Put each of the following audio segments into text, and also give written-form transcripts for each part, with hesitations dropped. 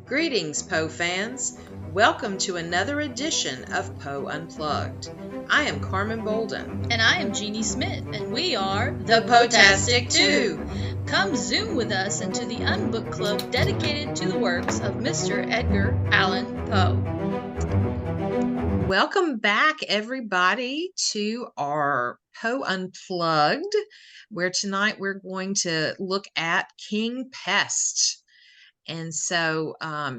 Greetings, Poe fans. Welcome to another edition of Poe Unplugged. I am Carmen Bolden. And I am Jeanie Smith, and we are The Poetastic Two. Come zoom with us into the Unbook Club dedicated to the works of Mr. Edgar Allan Poe. Welcome back, everybody, to our Poe Unplugged, where tonight we're going to look at King Pest. And so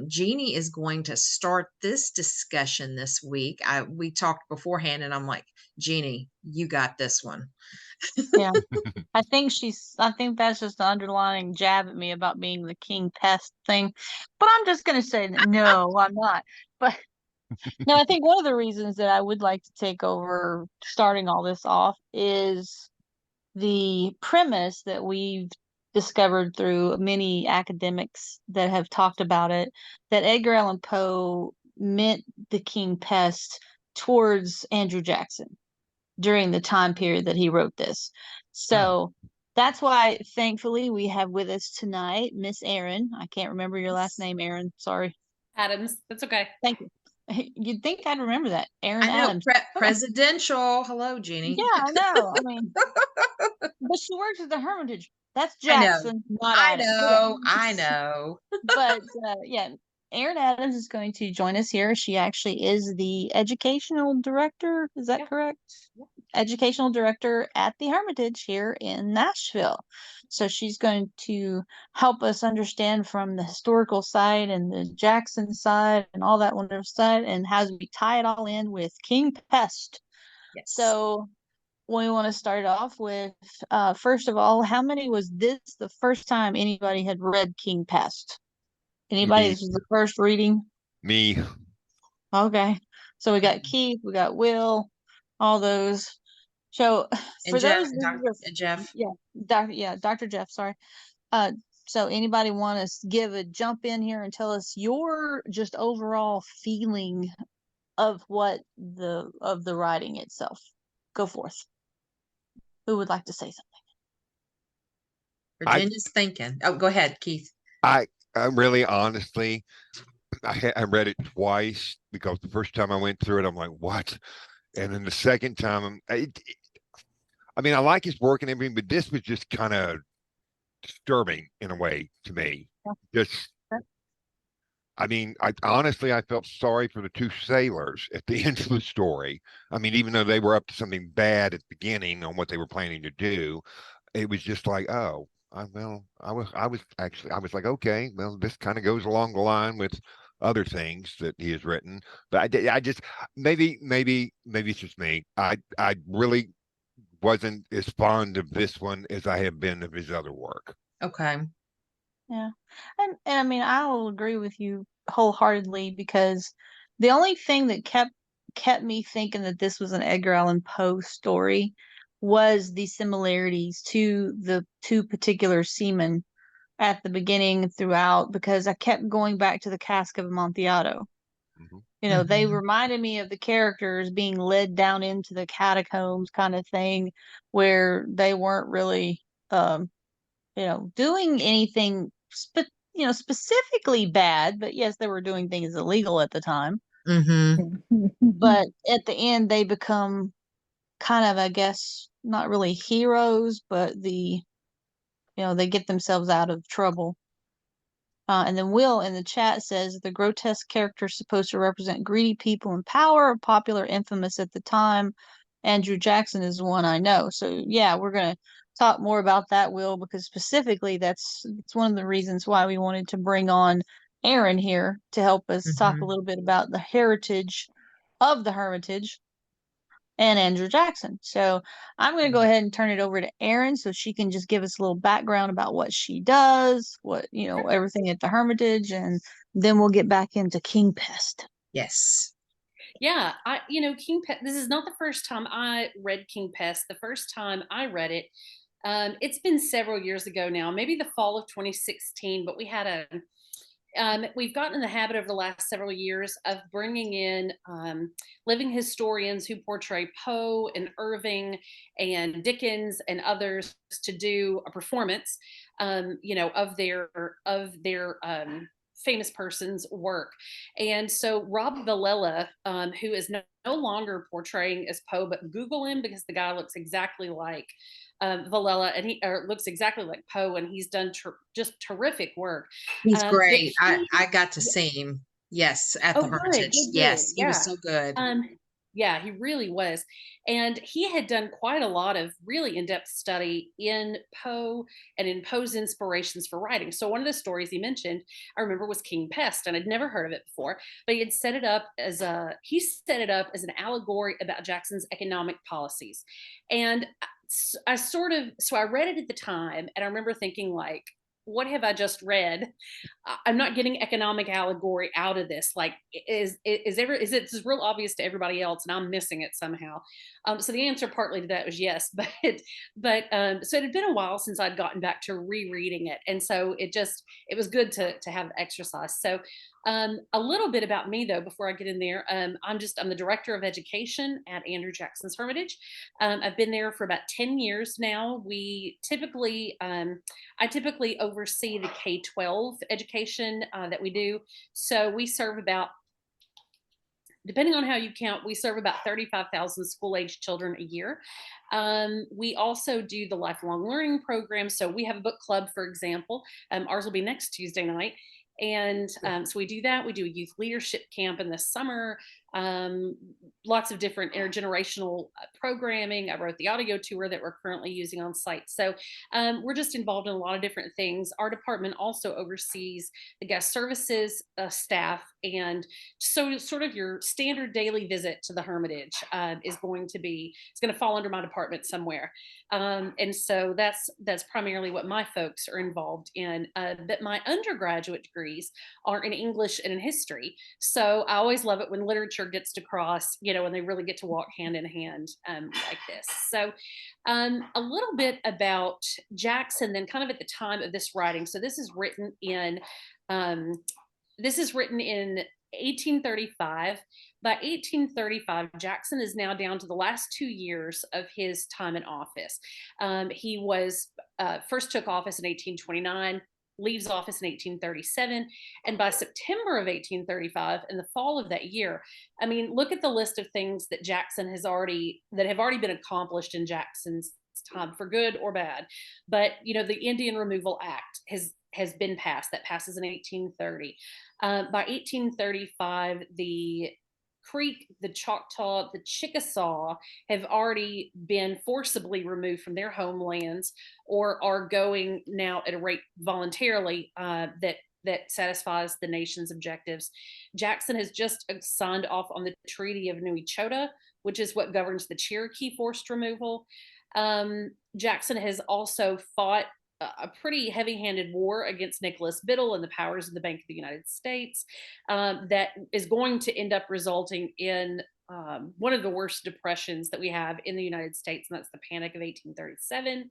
Jeanie is going to start this discussion this week. We talked beforehand, and I'm like, Jeanie, you got this one. Yeah. I think that's just the underlying jab at me about being the King Pest thing. But I'm just going to say that no, I'm not. But no, I think one of the reasons that I would like to take over starting all this off is the premise that we've discovered through many academics that have talked about it, that Edgar Allan Poe meant the King Pest towards Andrew Jackson during the time period that he wrote this. So that's why, thankfully, we have with us tonight Miss Erin. I can't remember your last name, Erin. Sorry. Adams. That's okay. Thank you. You'd think I'd remember that. Erin I know, Adams. presidential. Hello, Jeanie. Yeah, I know. I mean, but she works at the Hermitage. That's Jackson, not Adams. I know. But yeah, Erin Adams is going to join us here. She actually is the educational director. Is that correct? Yeah. Educational director at the Hermitage here in Nashville. So she's going to help us understand from the historical side and the Jackson side and all that wonderful side, and how we tie it all in with King Pest. Yes. So we want to start off with, first of all, how many was this the first time anybody had read King Pest? Anybody? This was the first reading? Me. Okay. So we got Keith, we got Will, all those. So for Jeff, those, Jeff. Yeah, Dr. Jeff, sorry. So anybody want to give a jump in here and tell us your just overall feeling of the writing itself? Go forth. Who would like to say something? Virginia's thinking. Oh, go ahead, Keith. I really, honestly, I read it twice, because the first time I went through it, I'm like, what? And then the second time, I mean, I like his work and everything, but this was just kind of disturbing in a way to me. I mean, I felt sorry for the two sailors at the end of the story. I mean, even though they were up to something bad at the beginning on what they were planning to do, it was just like, oh, I was like, okay, well, this kind of goes along the line with other things that he has written. But I just, maybe it's just me. I really wasn't as fond of this one as I have been of his other work. Okay. Yeah. And I mean, I'll agree with you wholeheartedly, because the only thing that kept me thinking that this was an Edgar Allan Poe story was the similarities to the two particular seamen at the beginning and throughout, because I kept going back to the Cask of Amontillado. Mm-hmm. You know, they reminded me of the characters being led down into the catacombs kind of thing, where they weren't really doing anything specifically bad, but yes, they were doing things illegal at the time. But at the end, they become kind of, I guess, not really heroes, but they get themselves out of trouble. And then Will in the chat says the grotesque character is supposed to represent greedy people in power, popular, infamous at the time. Andrew Jackson is the one I know. So yeah, we're gonna talk more about that, Will, because specifically it's one of the reasons why we wanted to bring on Erin here to help us talk a little bit about the heritage of the Hermitage and Andrew Jackson. So I'm going to go ahead and turn it over to Erin so she can just give us a little background about what she does, everything at the Hermitage, and then we'll get back into King Pest. Yes. Yeah, King Pest, this is not the first time I read King Pest. The first time I read it, it's been several years ago now, maybe the fall of 2016, but we've gotten in the habit over the last several years of bringing in living historians who portray Poe and Irving and Dickens and others to do a performance, of their famous person's work. And so Rob Villella, who is no longer portraying as Poe, but Google him because the guy looks exactly like Villella, and he looks exactly like Poe, and he's done just terrific work. He's But great. I got to see him. Yes, at the oh, good, Hermitage. good, good. Yes, he was Yeah. so good. Yeah, he really was. And he had done quite a lot of really in-depth study in Poe and in Poe's inspirations for writing. So one of the stories he mentioned, I remember, was King Pest, and I'd never heard of it before, but he set it up as an allegory about Jackson's economic policies. And so I read it at the time, and I remember thinking, like, what have I just read? I'm not getting economic allegory out of this. Like, is it just real obvious to everybody else, and I'm missing it somehow? So the answer partly to that was yes, but so it had been a while since I'd gotten back to rereading it, and so it was good to have the exercise. So a little bit about me, though, before I get in there. I'm the director of education at Andrew Jackson's Hermitage. I've been there for about 10 years now. I typically oversee the K-12 education that we do. So we serve about, depending on how you count, we serve about 35,000 school-age children a year. We also do the lifelong learning program. So we have a book club, for example. Ours will be next Tuesday night. And so we do that. We do a youth leadership camp in the summer. Lots of different intergenerational programming. I wrote the audio tour that we're currently using on site. So we're just involved in a lot of different things. Our department also oversees the guest services staff, and so sort of your standard daily visit to the Hermitage is going to fall under my department somewhere. And so that's primarily what my folks are involved in. But my undergraduate degrees are in English and in history. So I always love it when literature gets to cross, and they really get to walk hand in hand like this. So a little bit about Jackson, then, kind of at the time of this writing. So this is written in 1835. By 1835, Jackson is now down to the last 2 years of his time in office. He was first took office in 1829, leaves office in 1837, and by September of 1835, in the fall of that year, I mean, look at the list of things that have already been accomplished in Jackson's time, for good or bad. But the Indian Removal Act has been passed. That passes in 1830. By 1835, the Creek, the Choctaw, the Chickasaw have already been forcibly removed from their homelands, or are going now at a rate voluntarily that satisfies the nation's objectives. Jackson has just signed off on the Treaty of New Echota, which is what governs the Cherokee forced removal. Jackson has also fought a pretty heavy-handed war against Nicholas Biddle and the powers of the Bank of the United States that is going to end up resulting in one of the worst depressions that we have in the United States, and that's the Panic of 1837.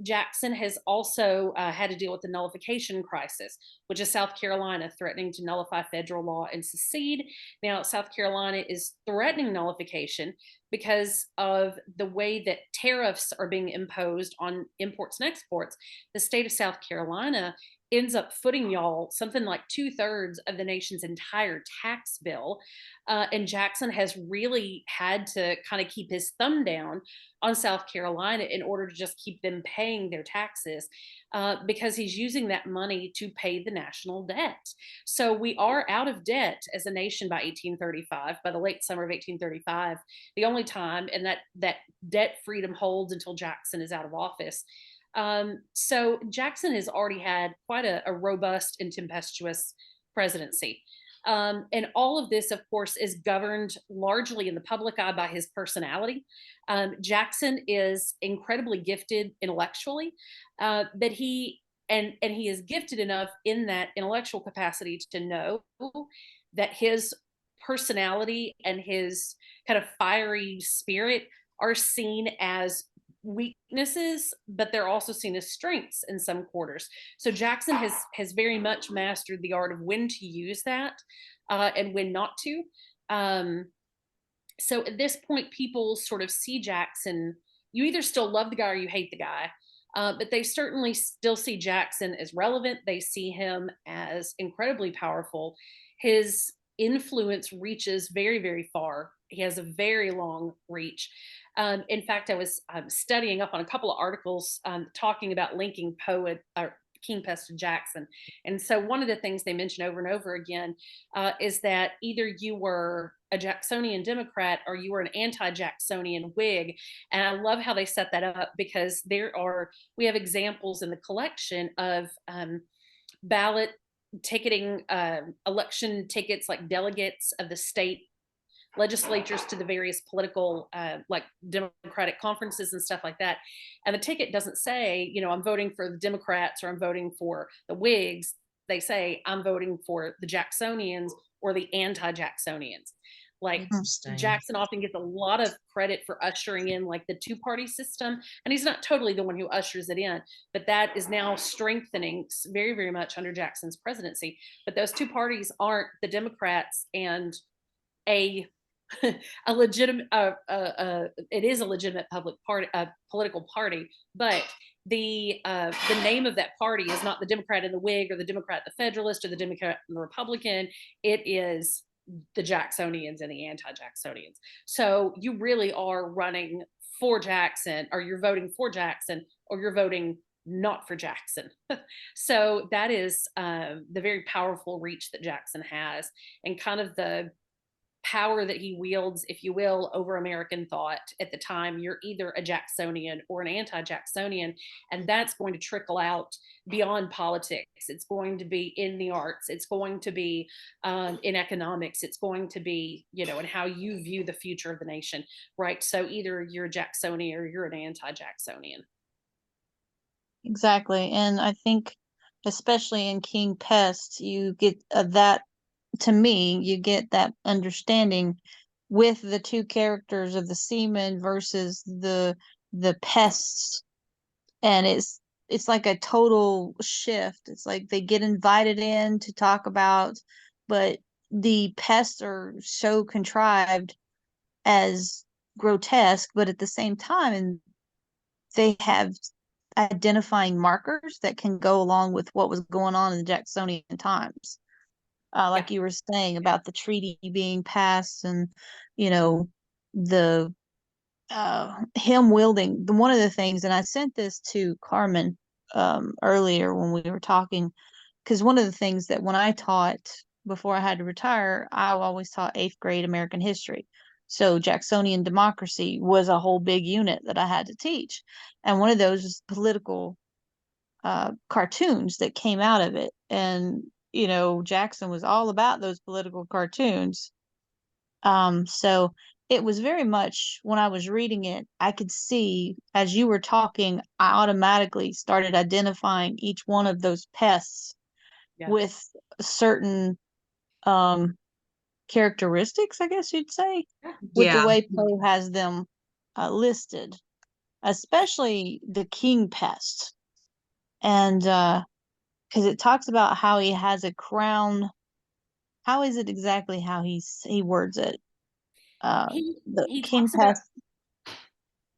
Jackson has also had to deal with the nullification crisis, which is South Carolina threatening to nullify federal law and secede. Now, South Carolina is threatening nullification because of the way that tariffs are being imposed on imports and exports. The state of South Carolina ends up footing y'all something like 2/3 of the nation's entire tax bill. And Jackson has really had to kind of keep his thumb down on South Carolina in order to just keep them paying their taxes because he's using that money to pay the national debt. So we are out of debt as a nation by 1835, by the late summer of 1835, the only time, and that debt freedom holds until Jackson is out of office. So Jackson has already had quite a robust and tempestuous presidency. And all of this, of course, is governed largely in the public eye by his personality. Jackson is incredibly gifted intellectually, but he is gifted enough in that intellectual capacity to know that his personality and his kind of fiery spirit are seen as weaknesses, but they're also seen as strengths in some quarters. So Jackson has very much mastered the art of when to use that and when not to. So at this point, people sort of see Jackson. You either still love the guy or you hate the guy. But they certainly still see Jackson as relevant. They see him as incredibly powerful. His influence reaches very, very far. He has a very long reach. In fact, I was studying up on a couple of articles talking about linking Poe King Pest and Jackson. And so one of the things they mention over and over again is that either you were a Jacksonian Democrat or you were an anti-Jacksonian Whig. And I love how they set that up, because we have examples in the collection of ballot ticketing, election tickets, like delegates of the state legislatures to the various political like Democratic conferences and stuff like that. And the ticket doesn't say, I'm voting for the Democrats or I'm voting for the Whigs. They say I'm voting for the Jacksonians or the anti-Jacksonians. Like Jackson often gets a lot of credit for ushering in like the two-party system, and he's not totally the one who ushers it in, but that is now strengthening very, very much under Jackson's presidency. But those two parties aren't the Democrats and a legitimate it is a legitimate public party, political party, but the name of that party is not the Democrat and the Whig or the Democrat and the Federalist or the Democrat and the Republican. It is the Jacksonians and the anti-Jacksonians. So you really are running for Jackson, or you're voting for Jackson, or you're voting not for Jackson. So that is the very powerful reach that Jackson has, and kind of the power that he wields, if you will, over American thought at the time. You're either a Jacksonian or an anti-Jacksonian, and that's going to trickle out beyond politics. It's going to be in the arts. It's going to be in economics. It's going to be, in how you view the future of the nation, right? So either you're a Jacksonian or you're an anti-Jacksonian. Exactly. And I think, especially in King Pest, you get that, to me, you get that understanding with the two characters of the seamen versus the pests. And it's like a total shift. It's like they get invited in to talk about, but the pests are so contrived as grotesque, but at the same time, they have identifying markers that can go along with what was going on in the Jacksonian times. Like you were saying about the treaty being passed, and the him wielding one of the things, and I sent this to Carmen earlier when we were talking, because one of the things that when I taught before I had to retire, I always taught 8th grade American history. So Jacksonian democracy was a whole big unit that I had to teach, and one of those was political cartoons that came out of it. And Jackson was all about those political cartoons. So it was very much, when I was reading it, I could see, as you were talking, I automatically started identifying each one of those pests with certain characteristics, I guess you'd say, with the way Poe has them listed, especially the king pest. And because it talks about how he has a crown. How is it exactly how he words it? He king talks pest.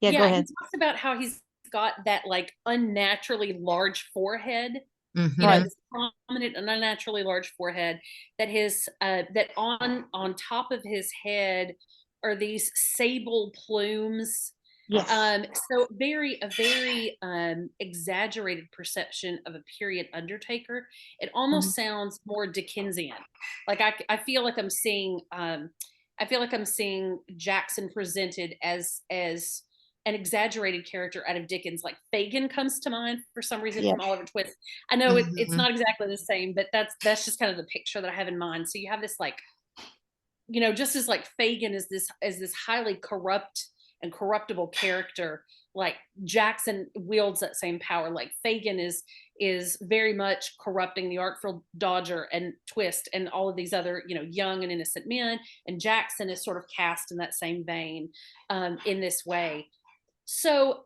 Go ahead. He talks about how he's got that like unnaturally large forehead. Right. This prominent and unnaturally large forehead, that his that on top of his head are these sable plumes. Yes. So a very exaggerated perception of a period undertaker. It almost sounds more Dickensian. Like I feel like I'm seeing Jackson presented as an exaggerated character out of Dickens. Like Fagin comes to mind for some reason from Oliver Twist. I know it's not exactly the same, but that's just kind of the picture that I have in mind. So you have this like, just as like Fagin is this highly corrupt and corruptible character, like Jackson wields that same power. Like Fagin is very much corrupting the Artful Dodger and Twist and all of these other young and innocent men, and Jackson is sort of cast in that same vein in this way. So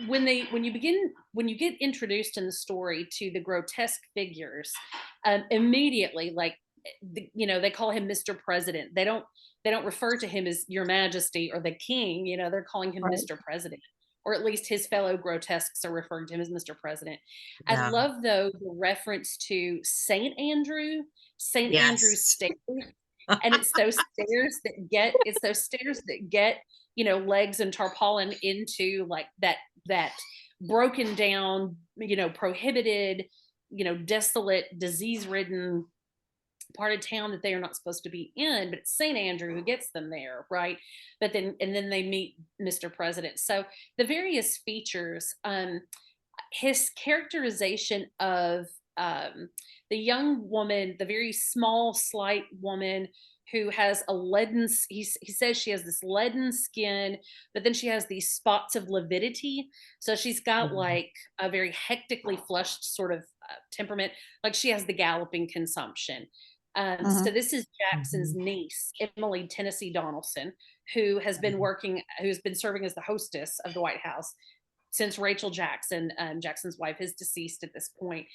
when you get introduced in the story to the grotesque figures, immediately, like they call him Mr. President. They don't refer to him as Your Majesty or the King. They're calling him Mr. President. or at least his fellow grotesques are referring to him as Mr. President. I Yeah. love, though, the reference to St. Andrew's Yes. stairs. And it's those stairs that get, legs and tarpaulin into like that broken down, prohibited, desolate, disease-ridden part of town that they are not supposed to be in, but it's St. Andrew who gets them there, right? But then they meet Mr. President. So the various features, his characterization of the young woman, the very small, slight woman who has a leaden, he says she has this leaden skin, but then she has these spots of lividity. So she's got like a very hectically flushed sort of temperament, like she has the galloping consumption. So this is Jackson's niece, Emily Tennessee Donaldson, who has been who's been serving as the hostess of the White House since Rachel Jackson, Jackson's wife, is deceased at this point.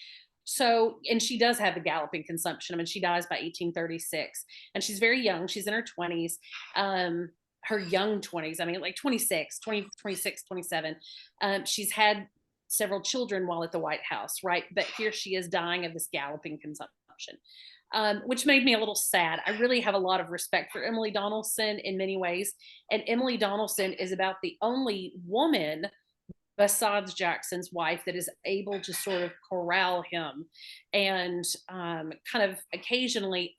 So, and she does have the galloping consumption. I mean, she dies by 1836, and she's very young. She's in her 20s, her young 20s. I mean, like 26, 27. She's had several children while at the White House, right? But here she is dying of this galloping consumption. Which made me a little sad. I really have a lot of respect for Emily Donaldson in many ways. And Emily Donaldson is about the only woman besides Jackson's wife that is able to sort of corral him and kind of occasionally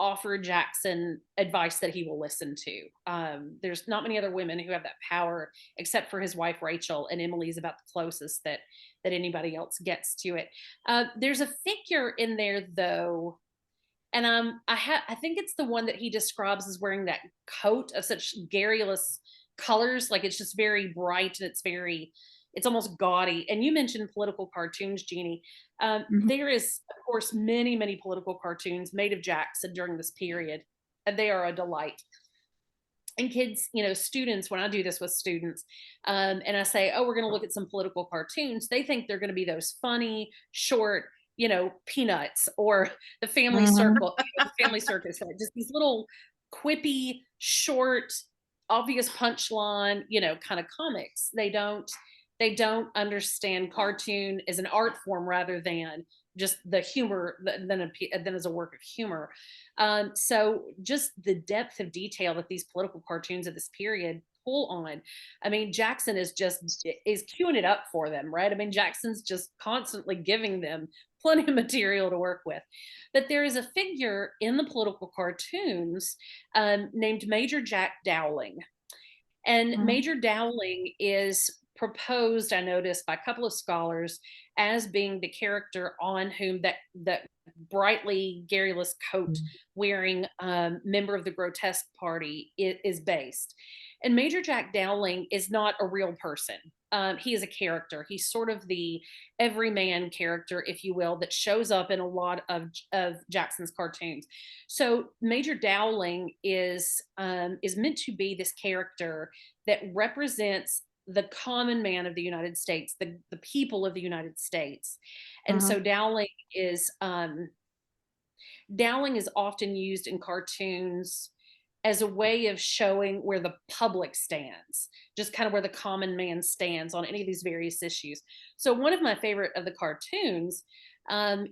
offer Jackson advice that he will listen to. There's not many other women who have that power except for his wife, Rachel, and Emily's about the closest that anybody else gets to it. There's a figure in there, though, and I think it's the one that he describes as wearing that coat of such garrulous colors. Like, it's just very bright, and it's almost gaudy. And you mentioned political cartoons, Jeannie. There is, of course, many, many political cartoons made of Jackson during this period, and they are a delight. And kids, students, when I do this with students, and I say, oh, we're going to look at some political cartoons, they think they're going to be those funny, short, Peanuts or the Family Circle, Family Circus, right? Just these little quippy, short, obvious punchline, kind of comics. They don't understand cartoon as an art form rather than just the humor, than as a work of humor. So just the depth of detail that these political cartoons of this period pull on. I mean, Jackson is queuing it up for them, right? I mean, Jackson's just constantly giving them plenty of material to work with. But there is a figure in the political cartoons named Major Jack Dowling. And Major Dowling is proposed, I noticed, by a couple of scholars as being the character on whom that brightly garrulous coat wearing member of the grotesque party is based. And Major Jack Dowling is not a real person. He is a character. He's sort of the everyman character, if you will, that shows up in a lot of Jackson's cartoons. So Major Dowling is meant to be this character that represents the common man of the United States, the people of the United States. And so Dowling is often used in cartoons as a way of showing where the public stands, just kind of where the common man stands on any of these various issues. So one of my favorite of the cartoons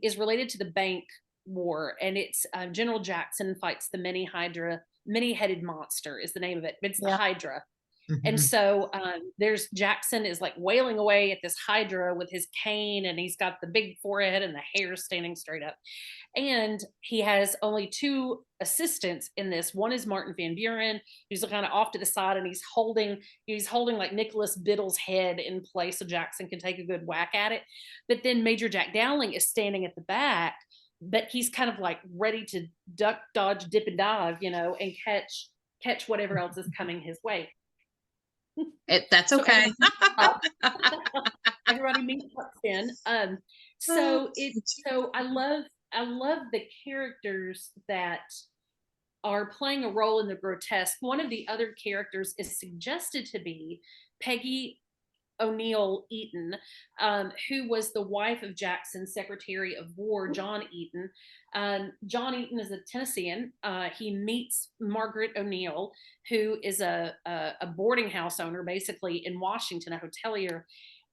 is related to the Bank War, and it's General Jackson fights the many-headed monster is the name of it. It's the Hydra. And so there's Jackson is like wailing away at this Hydra with his cane, and he's got the big forehead and the hair standing straight up. And he has only two assistants in this. One is Martin Van Buren, who's kind of off to the side, and he's holding like Nicholas Biddle's head in place so Jackson can take a good whack at it. But then Major Jack Dowling is standing at the back, but he's kind of like ready to duck, dodge, dip, and dive, and catch whatever else is coming his way. That's okay. Everybody meets up then. So I love the characters that are playing a role in the grotesque. One of the other characters is suggested to be Peggy O'Neill Eaton, who was the wife of Jackson's Secretary of War, John Eaton. John Eaton is a Tennessean. He meets Margaret O'Neill, who is a boarding house owner, basically in Washington, a hotelier.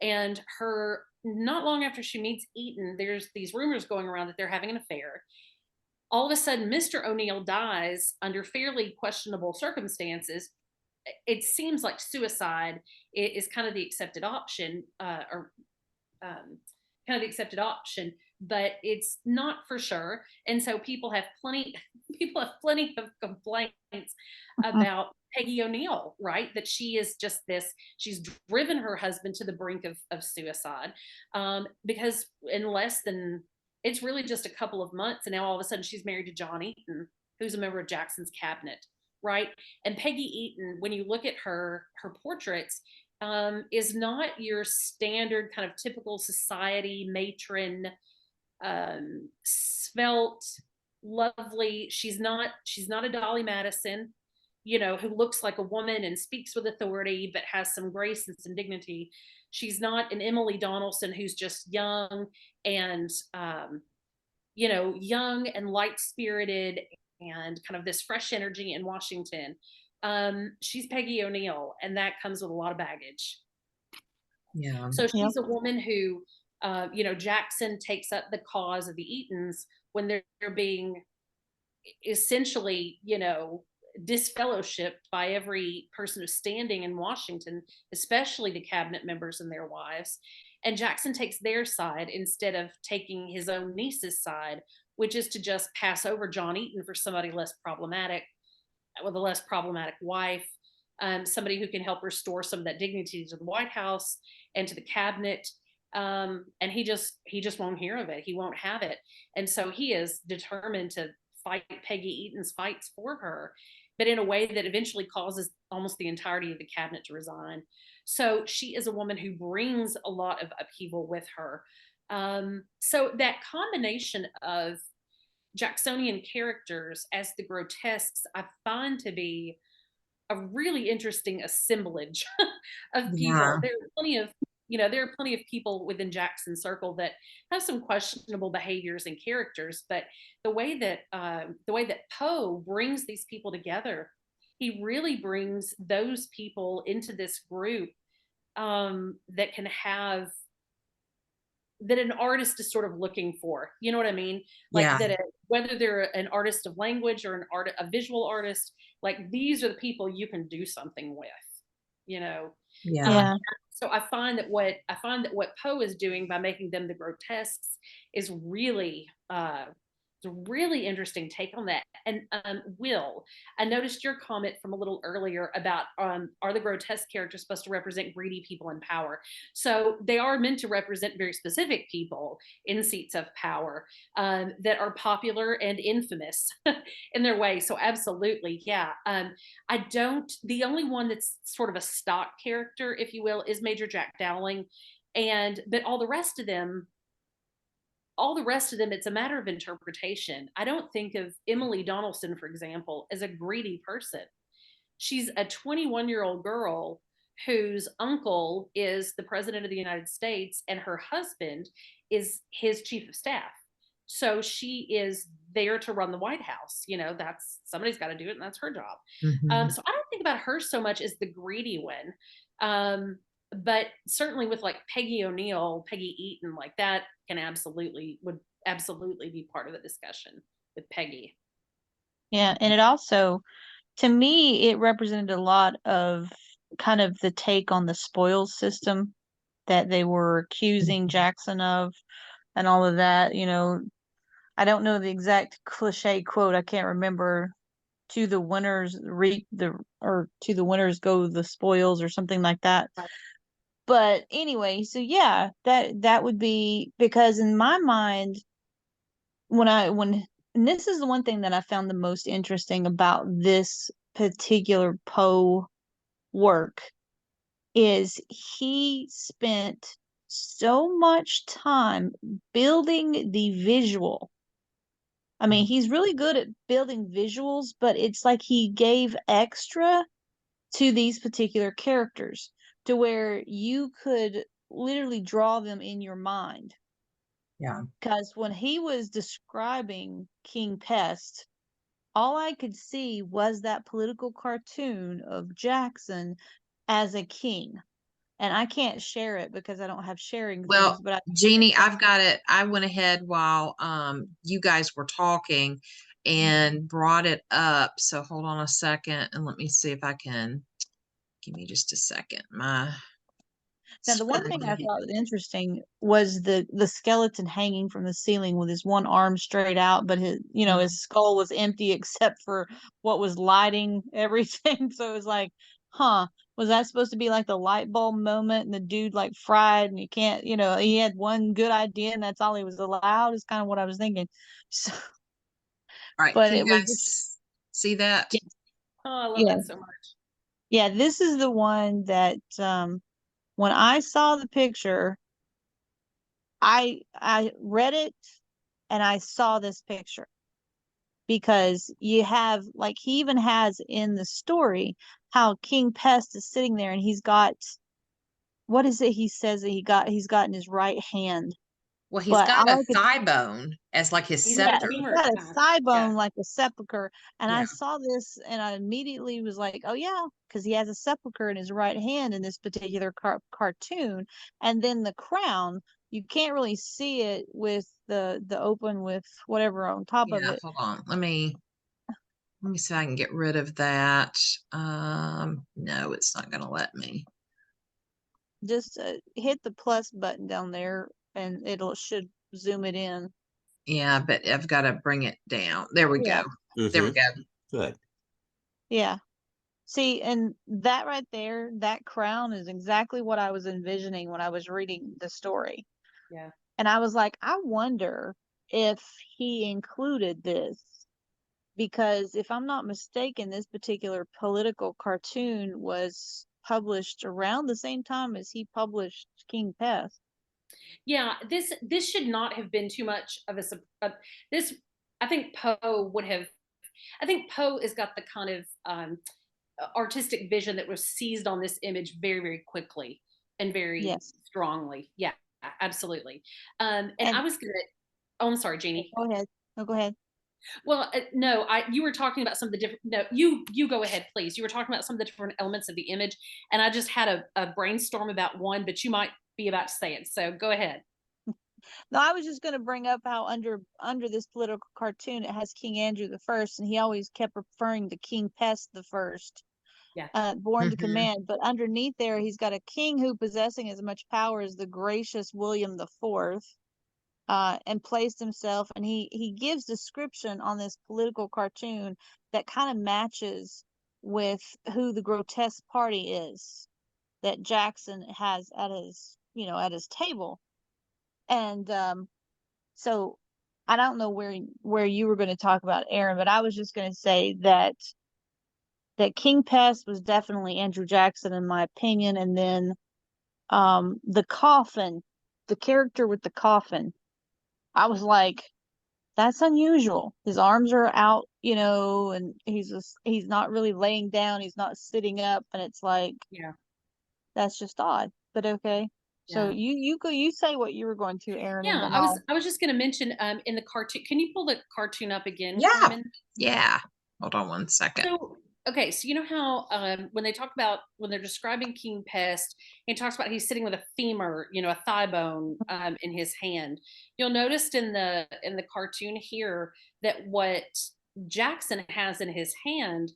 And her, not long after she meets Eaton, there's these rumors going around that they're having an affair. All of a sudden, Mr. O'Neill dies under fairly questionable circumstances. It seems like suicide is kind of the accepted option, kind of the accepted option, but it's not for sure. And so people have plenty of complaints about Peggy O'Neill, right? That she is just this, she's driven her husband to the brink of suicide, because in less than, it's really just a couple of months, and now all of a sudden she's married to John Eaton, who's a member of Jackson's cabinet, right? And Peggy Eaton, when you look at her portraits, is not your standard kind of typical society matron, svelte, lovely. She's not a Dolly Madison, who looks like a woman and speaks with authority, but has some grace and some dignity. She's not an Emily Donaldson who's just young and, young and light spirited and kind of this fresh energy in Washington. She's Peggy O'Neill, and that comes with a lot of baggage. Yeah. So she's a woman who, Jackson takes up the cause of the Eatons when they're being essentially, disfellowshipped by every person who's standing in Washington, especially the cabinet members and their wives. And Jackson takes their side instead of taking his own niece's side, which is to just pass over John Eaton for somebody less problematic, with a less problematic wife, somebody who can help restore some of that dignity to the White House and to the cabinet. And he just won't hear of it. He won't have it. And so he is determined to fight Peggy Eaton's fights for her, but in a way that eventually causes almost the entirety of the cabinet to resign. So she is a woman who brings a lot of upheaval with her. So that combination of Jacksonian characters as the grotesques, I find to be a really interesting assemblage of people. Yeah. There are plenty of people within Jackson's circle that have some questionable behaviors and characters, but the way that Poe brings these people together, he really brings those people into this group, that can have, that an artist is sort of looking for. You know what I mean? Like that, whether they're an artist of language or a visual artist, like these are the people you can do something with. Yeah. So I find that what Poe is doing by making them the grotesques is really, it's a really interesting take on that. And Will, I noticed your comment from a little earlier about, are the grotesque characters supposed to represent greedy people in power? So they are meant to represent very specific people in seats of power, that are popular and infamous in their way. So absolutely, yeah. The only one that's sort of a stock character, if you will, is Major Jack Dowling. But all the rest of them, it's a matter of interpretation. I don't think of Emily Donaldson, for example, as a greedy person. She's a 21-year-old girl whose uncle is the president of the United States and her husband is his chief of staff. So she is there to run the White House. That's, somebody's got to do it, and that's her job. Mm-hmm. So I don't think about her so much as the greedy one. But certainly with like Peggy O'Neill, Peggy Eaton, like that would absolutely be part of the discussion with Peggy. Yeah, and it also, to me, it represented a lot of kind of the take on the spoils system that they were accusing Jackson of and all of that. I don't know the exact cliche quote. I can't remember. To the winners to the winners go the spoils or something like that. Right. But anyway, so yeah, that would be, because in my mind, and this is the one thing that I found the most interesting about this particular Poe work, is he spent so much time building the visual. I mean, he's really good at building visuals, but it's like he gave extra to these particular characters. to where you could literally draw them in your mind. Yeah. Because when he was describing King Pest, all I could see was that political cartoon of Jackson as a king. And I can't share it because I don't have sharing Well, things, but Jeanie, I've got it. I went ahead while you guys were talking and brought it up. So hold on a second and let me see if I can. Give me just a second. My now the one thing I screen. thought was interesting was the skeleton hanging from the ceiling with his one arm straight out, but his his skull was empty except for what was lighting everything. So it was like, huh, was that supposed to be like the light bulb moment and the dude like fried and you can't, he had one good idea and that's all he was allowed is kind of what I was thinking. So, All right, but can it you was guys see that? yeah, Oh, I love yeah, that so much. yeah. This is the one that when I saw the picture, I read it and I saw this picture because you have like he even has in the story how King Pest is sitting there and he's got what is it he says that he's got in his right hand. Well, he's But got all a I could thigh bone as like his He's got a yeah, scepter. he's femur. got a thigh Yeah. bone like a sepulcher. And Yeah. I saw this and I immediately was like, oh, yeah, because he has a sepulcher in his right hand in this particular cartoon. And then the crown, you can't really see it with the open with whatever on top of Yeah, it. hold on. Let me see if I can get rid of that. No, it's not gonna let me. Just hit the plus button down there and should zoom it in. Yeah, but I've got to bring it down. There we Yeah. go. There we go. Good. Yeah. See, and that right there, that crown is exactly what I was envisioning when I was reading the story. Yeah. And I was like, I wonder if he included this because if I'm not mistaken, this particular political cartoon was published around the same time as he published King Pest. Yeah, this should not have been too much of this. I think Poe would have. I think Poe has got the kind of artistic vision that was seized on this image very, very quickly and very Yes. strongly. Yeah, absolutely. And And I was gonna. Oh, I'm sorry, Jeanie. go ahead. No, go ahead. Well, no, you were talking about some of the different. No, you go ahead, please. You were talking about some of the different elements of the image, and I just had a brainstorm about one, but you might be about to say it. So go ahead. No, I was just going to bring up how under this political cartoon it has King Andrew the First, and he always kept referring to King Pest the First, Yeah. born to Mhm. command. But underneath there, he's got a king who possessing as much power as the gracious William the Fourth, and placed himself. And he gives description on this political cartoon that kind of matches with who the grotesque party is that Jackson has at his table. And so I don't know where you were going to talk about Erin, but I was just going to say that King Pest was definitely Andrew Jackson in my opinion, and then the coffin, the character with the coffin, I was like, that's unusual. His arms are out, and he's not really laying down, he's not sitting up, and it's like, Yeah. that's just odd. But okay. So Yeah. you say what you were going to, Erin, and Yeah, then I was just going to mention in the cartoon. Can you pull the cartoon up again, Yeah. Carmen? Yeah. Hold on one second. So okay, so you know how when they talk about when they're describing King Pest, he talks about he's sitting with a femur, a thigh bone in his hand. You'll notice in the cartoon here that what Jackson has in his hand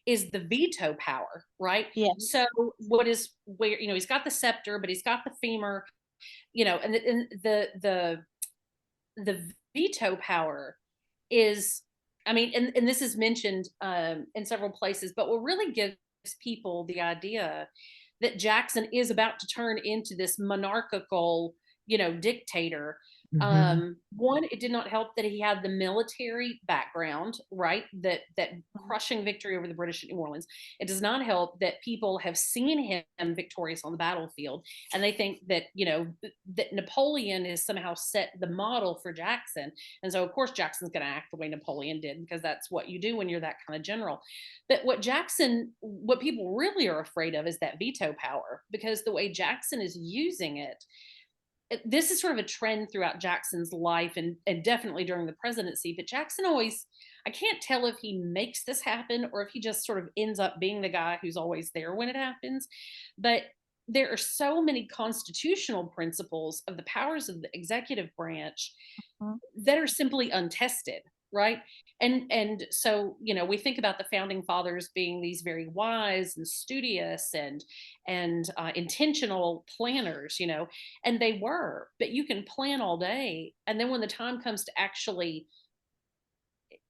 is the veto power, right? yeah. So what is where he's got the scepter, but he's got the femur, and the veto power is, I mean, and this is mentioned in several places, but what really gives people the idea that Jackson is about to turn into this monarchical, dictator, One, it did not help that he had the military background, right? That crushing victory over the British at New Orleans. It does not help that people have seen him victorious on the battlefield, and they think that, you know, that Napoleon is somehow set the model for Jackson. And so of course Jackson's going to act the way Napoleon did, because that's what you do when you're that kind of general. But what people really are afraid of is that veto power, because the way Jackson is using it, this is sort of a trend throughout Jackson's life, and definitely during the presidency. But Jackson always, I can't tell if he makes this happen or if he just sort of ends up being the guy who's always there when it happens. But there are so many constitutional principles of the powers of the executive branch that are simply untested, right? And so, you know, we think about the founding fathers being these very wise and studious and intentional planners, you know, and they were. But you can plan all day, and then when the time comes to actually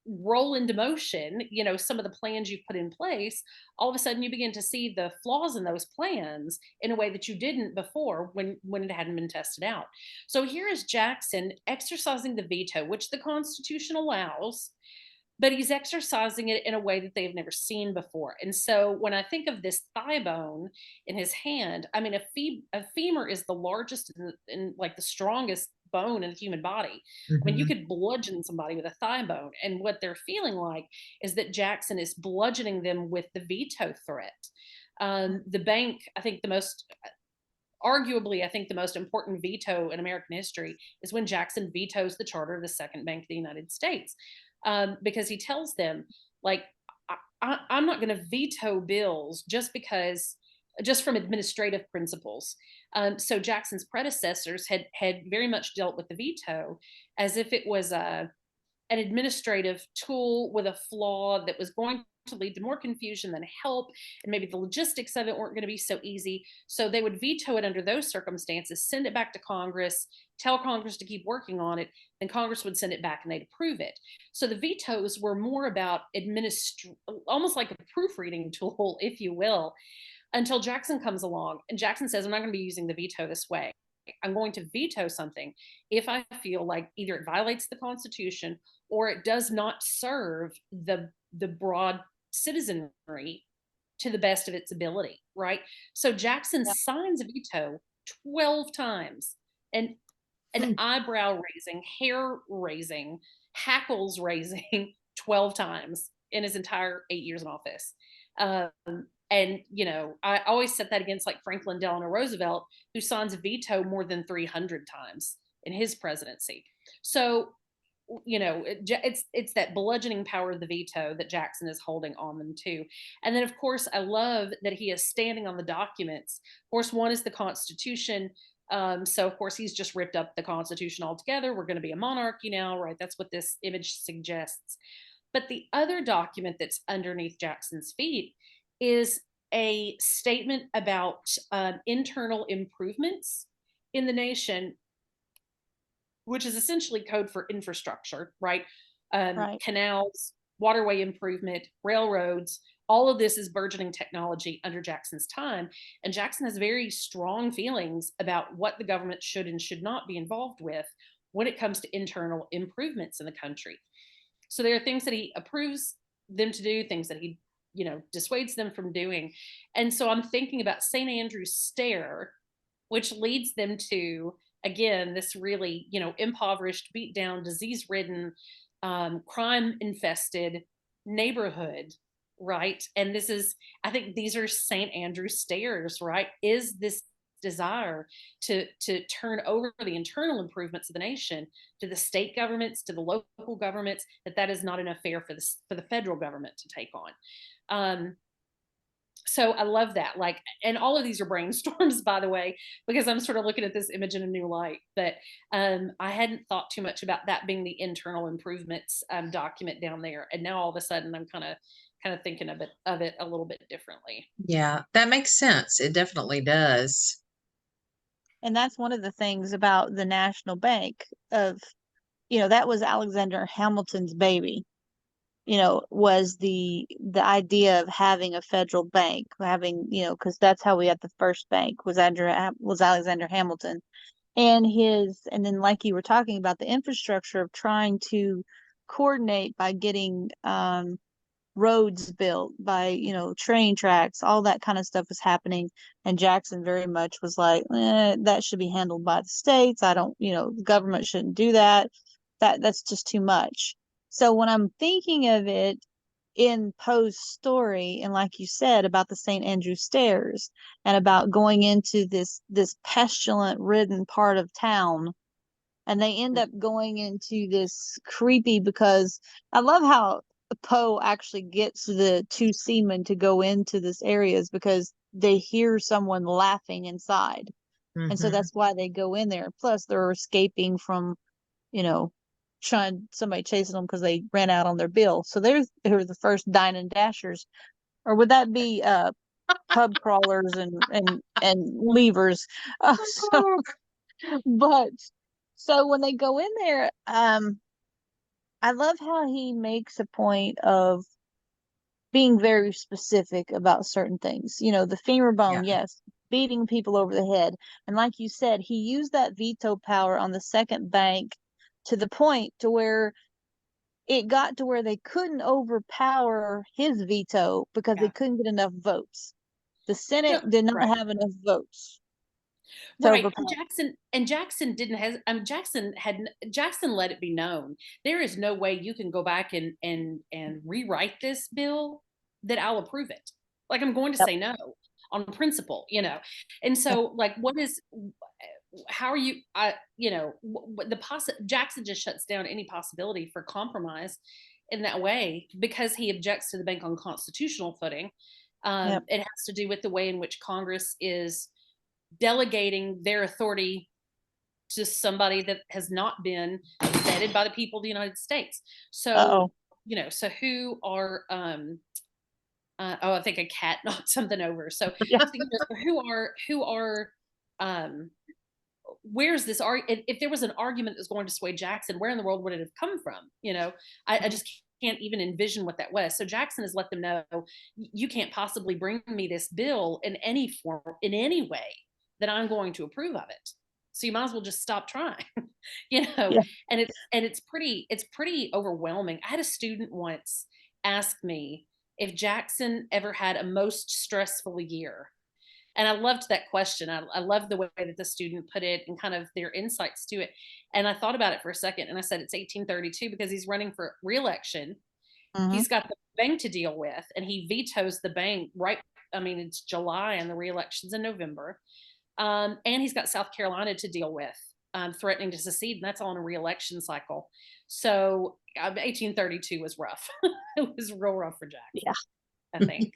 roll into motion, you know, some of the plans you've put in place, all of a sudden you begin to see the flaws in those plans in a way that you didn't before, when it hadn't been tested out. So here is Jackson exercising the veto, which the Constitution allows, but he's exercising it in a way that they've never seen before. And so when I think of this thigh bone in his hand, I mean, a femur is the largest and like the strongest bone in the human body. I mean, you could bludgeon somebody with a thigh bone. And what they're feeling like is that Jackson is bludgeoning them with the veto threat. The bank, I think arguably, I think the most important veto in American history is when Jackson vetoes the charter of the Second Bank of the United States. Because he tells them, like, I'm not going to veto bills just from administrative principles. So Jackson's predecessors had very much dealt with the veto as if it was an administrative tool with a flaw that was going to lead to more confusion than help, and maybe the logistics of it weren't going to be so easy. So they would veto it under those circumstances, send it back to Congress, tell Congress to keep working on it, then Congress would send it back and they'd approve it. So the vetoes were more about almost like a proofreading tool, if you will, until Jackson comes along, and Jackson says, I'm not going to be using the veto this way. I'm going to veto something if I feel like either it violates the Constitution or it does not serve the broad citizenry to the best of its ability, right? So Jackson signs a veto 12 times, and an eyebrow raising, hair raising, hackles raising 12 times in his entire 8 years in office. And, you know, I always set that against like Franklin Delano Roosevelt, who signs a veto more than 300 times in his presidency. So, you know, it's that bludgeoning power of the veto that Jackson is holding on them to. And then, of course, I love that he is standing on the documents. Of course, one is the Constitution. So, of course, he's just ripped up the Constitution altogether. We're going to be a monarchy now, right? That's what this image suggests. But the other document that's underneath Jackson's feet is a statement about internal improvements in the nation, which is essentially code for infrastructure, right? Right. Canals, waterway improvement, railroads, all of this is burgeoning technology under Jackson's time. And Jackson has very strong feelings about what the government should and should not be involved with when it comes to internal improvements in the country. So there are things that he approves them to do, things that he, you know, dissuades them from doing. And so I'm thinking about St. Andrew's Stair, which leads them to, again, this really, you know, impoverished, beat down, disease ridden, crime infested neighborhood, right? And this is, I think these are St. Andrew's Stairs, right? Is this desire to turn over the internal improvements of the nation to the state governments, to the local governments, that is not an affair for the federal government to take on. So I love that. Like, and all of these are brainstorms, by the way, because I'm sort of looking at this image in a new light. But I hadn't thought too much about that being the internal improvements document down there, and now all of a sudden I'm kind of thinking of it a little bit differently. Yeah, that makes sense. It definitely does. And that's one of the things about the National Bank of, you know, that was Alexander Hamilton's baby, you know, was the idea of having a federal bank, having, you know, because that's how we had the first bank was Alexander Hamilton. and then like you were talking about, the infrastructure of trying to coordinate by getting roads built, by train tracks, all that kind of stuff was happening, and Jackson very much was like, that should be handled by the states. I don't, the government shouldn't do that. That's just too much. So when I'm thinking of it in Poe's story, and like you said about the St. Andrew Stairs, and about going into this pestilent ridden part of town, and they end up going into this creepy, because I love how Poe actually gets the two seamen to go into this areas, because they hear someone laughing inside. And so that's why they go in there. Plus they're escaping from, somebody chasing them because they ran out on their bill. So they're the first dine and dashers. Or would that be pub crawlers and leavers? So, but so when they go in there, I love how he makes a point of being very specific about certain things. The femur bone, yes, beating people over the head. And like you said, he used that veto power on the second bank to the point to where it got to where they couldn't overpower his veto because they couldn't get enough votes. The Senate did not have enough votes. Right. Jackson didn't have Jackson let it be known there is no way you can go back and rewrite this bill that I'll approve it. Like, I'm going to say no on principle, And so like, how are you, Jackson just shuts down any possibility for compromise in that way because he objects to the bank on constitutional footing. It has to do with the way in which Congress is delegating their authority to somebody that has not been vetted by the people of the United States. So, so who are, I think a cat knocked something over. So, who are, where's this if there was an argument that was going to sway Jackson, where in the world would it have come from? I just can't even envision what that was. So Jackson has let them know, you can't possibly bring me this bill in any form, in any way that I'm going to approve of it. So you might as well just stop trying, and it's pretty overwhelming. I had a student once ask me if Jackson ever had a most stressful year. And I loved that question. I loved the way that the student put it and kind of their insights to it. And I thought about it for a second, and I said, it's 1832 because he's running for re-election. He's got the bank to deal with, and he vetoes the bank it's July and the re-election's in November. And he's got South Carolina to deal with, threatening to secede, and that's on a re-election cycle. So 1832 was rough. It was real rough for Jack. Yeah, I think.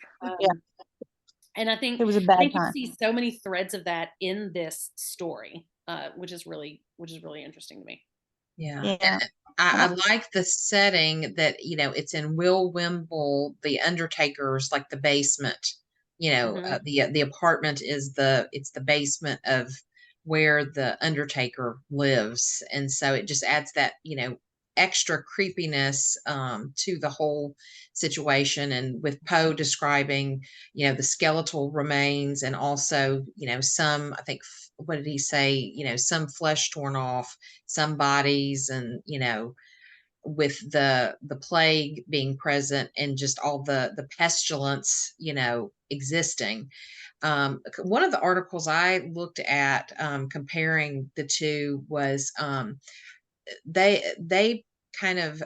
And I think it was a bad time. You see so many threads of that in this story, which is really interesting to me. Yeah. I like the setting that, it's in Will Wimble, the Undertaker's, like the basement, the apartment is it's the basement of where the Undertaker lives. And so it just adds that, extra creepiness to the whole situation. And with Poe describing, the skeletal remains, and also, some, I think, what did he say? Some flesh torn off, some bodies, and, with the plague being present and just all the pestilence, existing. One of the articles I looked at comparing the two was they kind of,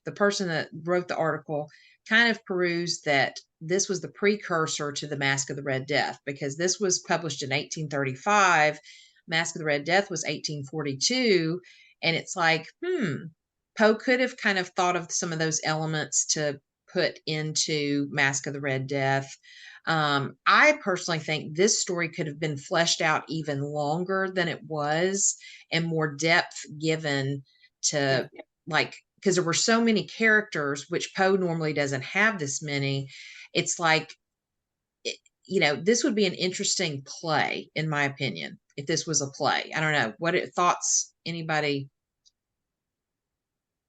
the person that wrote the article kind of perused that this was the precursor to the Mask of the Red Death, because this was published in 1835. Mask of the Red Death was 1842. And it's like, Poe could have kind of thought of some of those elements to put into Mask of the Red Death. I personally think this story could have been fleshed out even longer than it was, and more depth given to, because there were so many characters, which Poe normally doesn't have this many. It's like, this would be an interesting play, in my opinion, if this was a play. I don't know. What thoughts, anybody?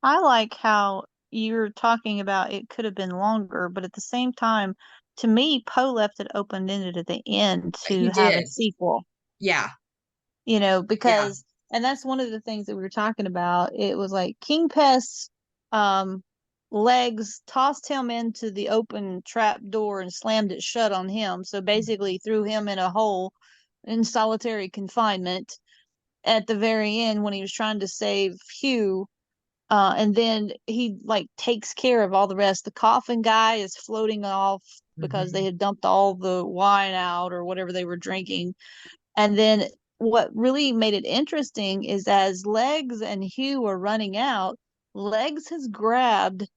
I like how you're talking about it could have been longer, but at the same time, to me, Poe left it open-ended at the end to have a sequel. Yeah. Because And that's one of the things that we were talking about. It was like King Pest's legs tossed him into the open trap door and slammed it shut on him. So basically threw him in a hole in solitary confinement at the very end when he was trying to save Hugh. And then he like takes care of all the rest. The coffin guy is floating off because they had dumped all the wine out or whatever they were drinking. And then what really made it interesting is as Legs and Hugh are running out, Legs has grabbed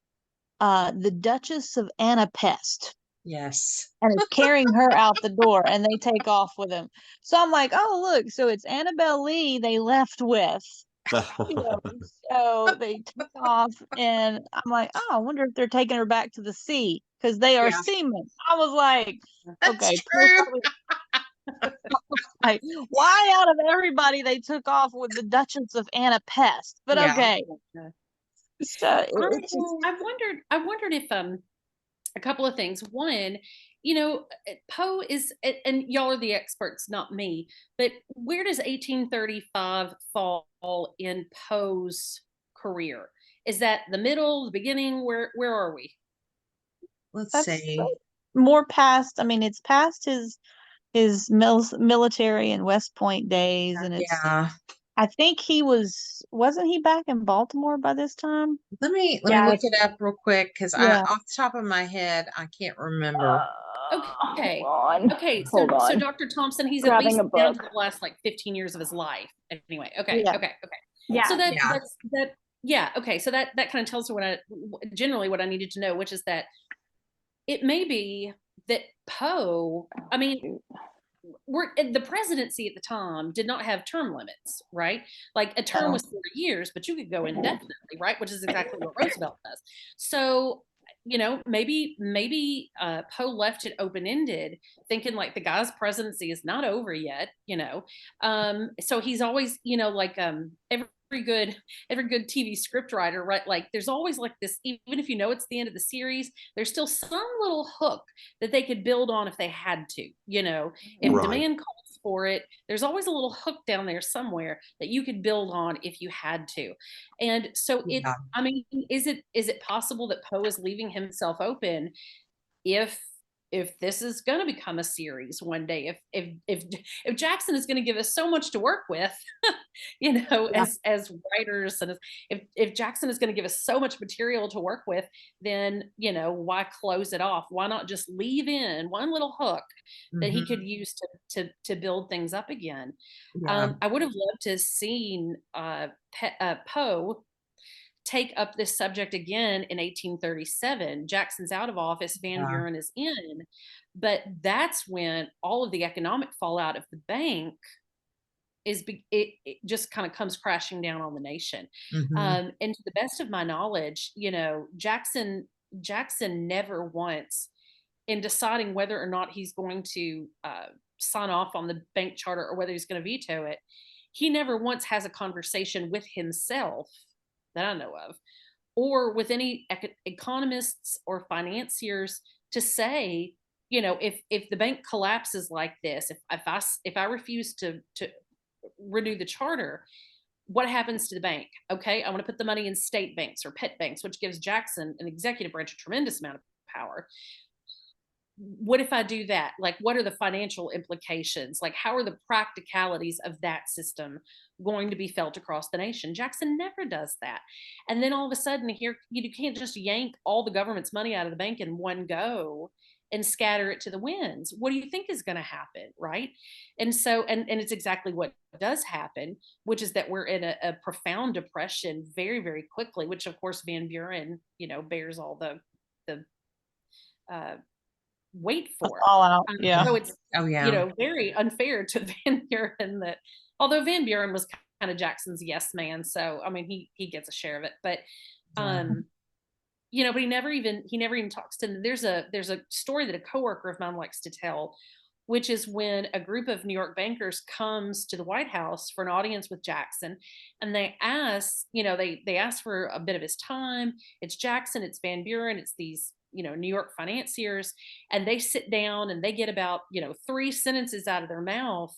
the Duchess of Pest. Yes. And is carrying her out the door, and they take off with him. So I'm like, oh, look, so it's Annabelle Lee they left with. So they took off, and I'm like, oh, I wonder if they're taking her back to the sea because they are seamen. I was like, That's okay, true. like, why out of everybody they took off with the Duchess of Pest? But okay. So I wondered if a couple of things. One, Poe is, and y'all are the experts, not me, but where does 1835 fall in Poe's career? Is that the middle, the beginning? Where are we? Let's see. More past. I mean, it's past his military and West Point days, and it's. Yeah. I think wasn't he back in Baltimore by this time? Let me look it up real quick because I off the top of my head I can't remember. Okay. Okay. So Dr. Thompson, he's at least down to the last like 15 years of his life. Anyway. Okay. Yeah. Okay. Yeah. So okay. So that kind of tells her what I needed to know, which is that it may be that Poe, I mean, the presidency at the time did not have term limits, right? Like a term was 4 years, but you could go indefinitely, right? Which is exactly what Roosevelt does. So, maybe Poe left it open-ended, thinking like the guy's presidency is not over yet, so he's always, every good TV script writer, right? Like there's always like this, even if it's the end of the series, there's still some little hook that they could build on if they had to, if demand calls for it, there's always a little hook down there somewhere that you could build on if you had to. And so I mean, is it possible that Poe is leaving himself open if this is going to become a series one day, if Jackson is going to give us so much to work with, as writers, and if Jackson is going to give us so much material to work with, then why close it off? Why not just leave in one little hook that he could use to build things up again? I would have loved to have seen Poe take up this subject again in 1837. Jackson's out of office, Van Buren is in, but that's when all of the economic fallout of the bank it just kind of comes crashing down on the nation. And to the best of my knowledge, Jackson never once, in deciding whether or not he's going to sign off on the bank charter or whether he's going to veto it, he never once has a conversation with himself that I know of, or with any economists or financiers to say, if the bank collapses like this, if I refuse to renew the charter, what happens to the bank? Okay, I want to put the money in state banks or pet banks, which gives Jackson an executive branch a tremendous amount of power. What if I do that? Like, what are the financial implications? Like, how are the practicalities of that system going to be felt across the nation? Jackson never does that. And then all of a sudden here, you can't just yank all the government's money out of the bank in one go and scatter it to the winds. What do you think is going to happen? Right. And so, and it's exactly what does happen, which is that we're in a profound depression very, very quickly, which of course Van Buren, bears all the weight for. So it's very unfair to Van Buren that, although Van Buren was kind of Jackson's yes man, so I mean he gets a share of it, but but he never even talks to them. There's a story that a coworker of mine likes to tell, which is when a group of New York bankers comes to the White House for an audience with Jackson, and they ask, they ask for a bit of his time. It's Jackson, it's Van Buren, it's these New York financiers, and they sit down and they get about 3 sentences out of their mouth,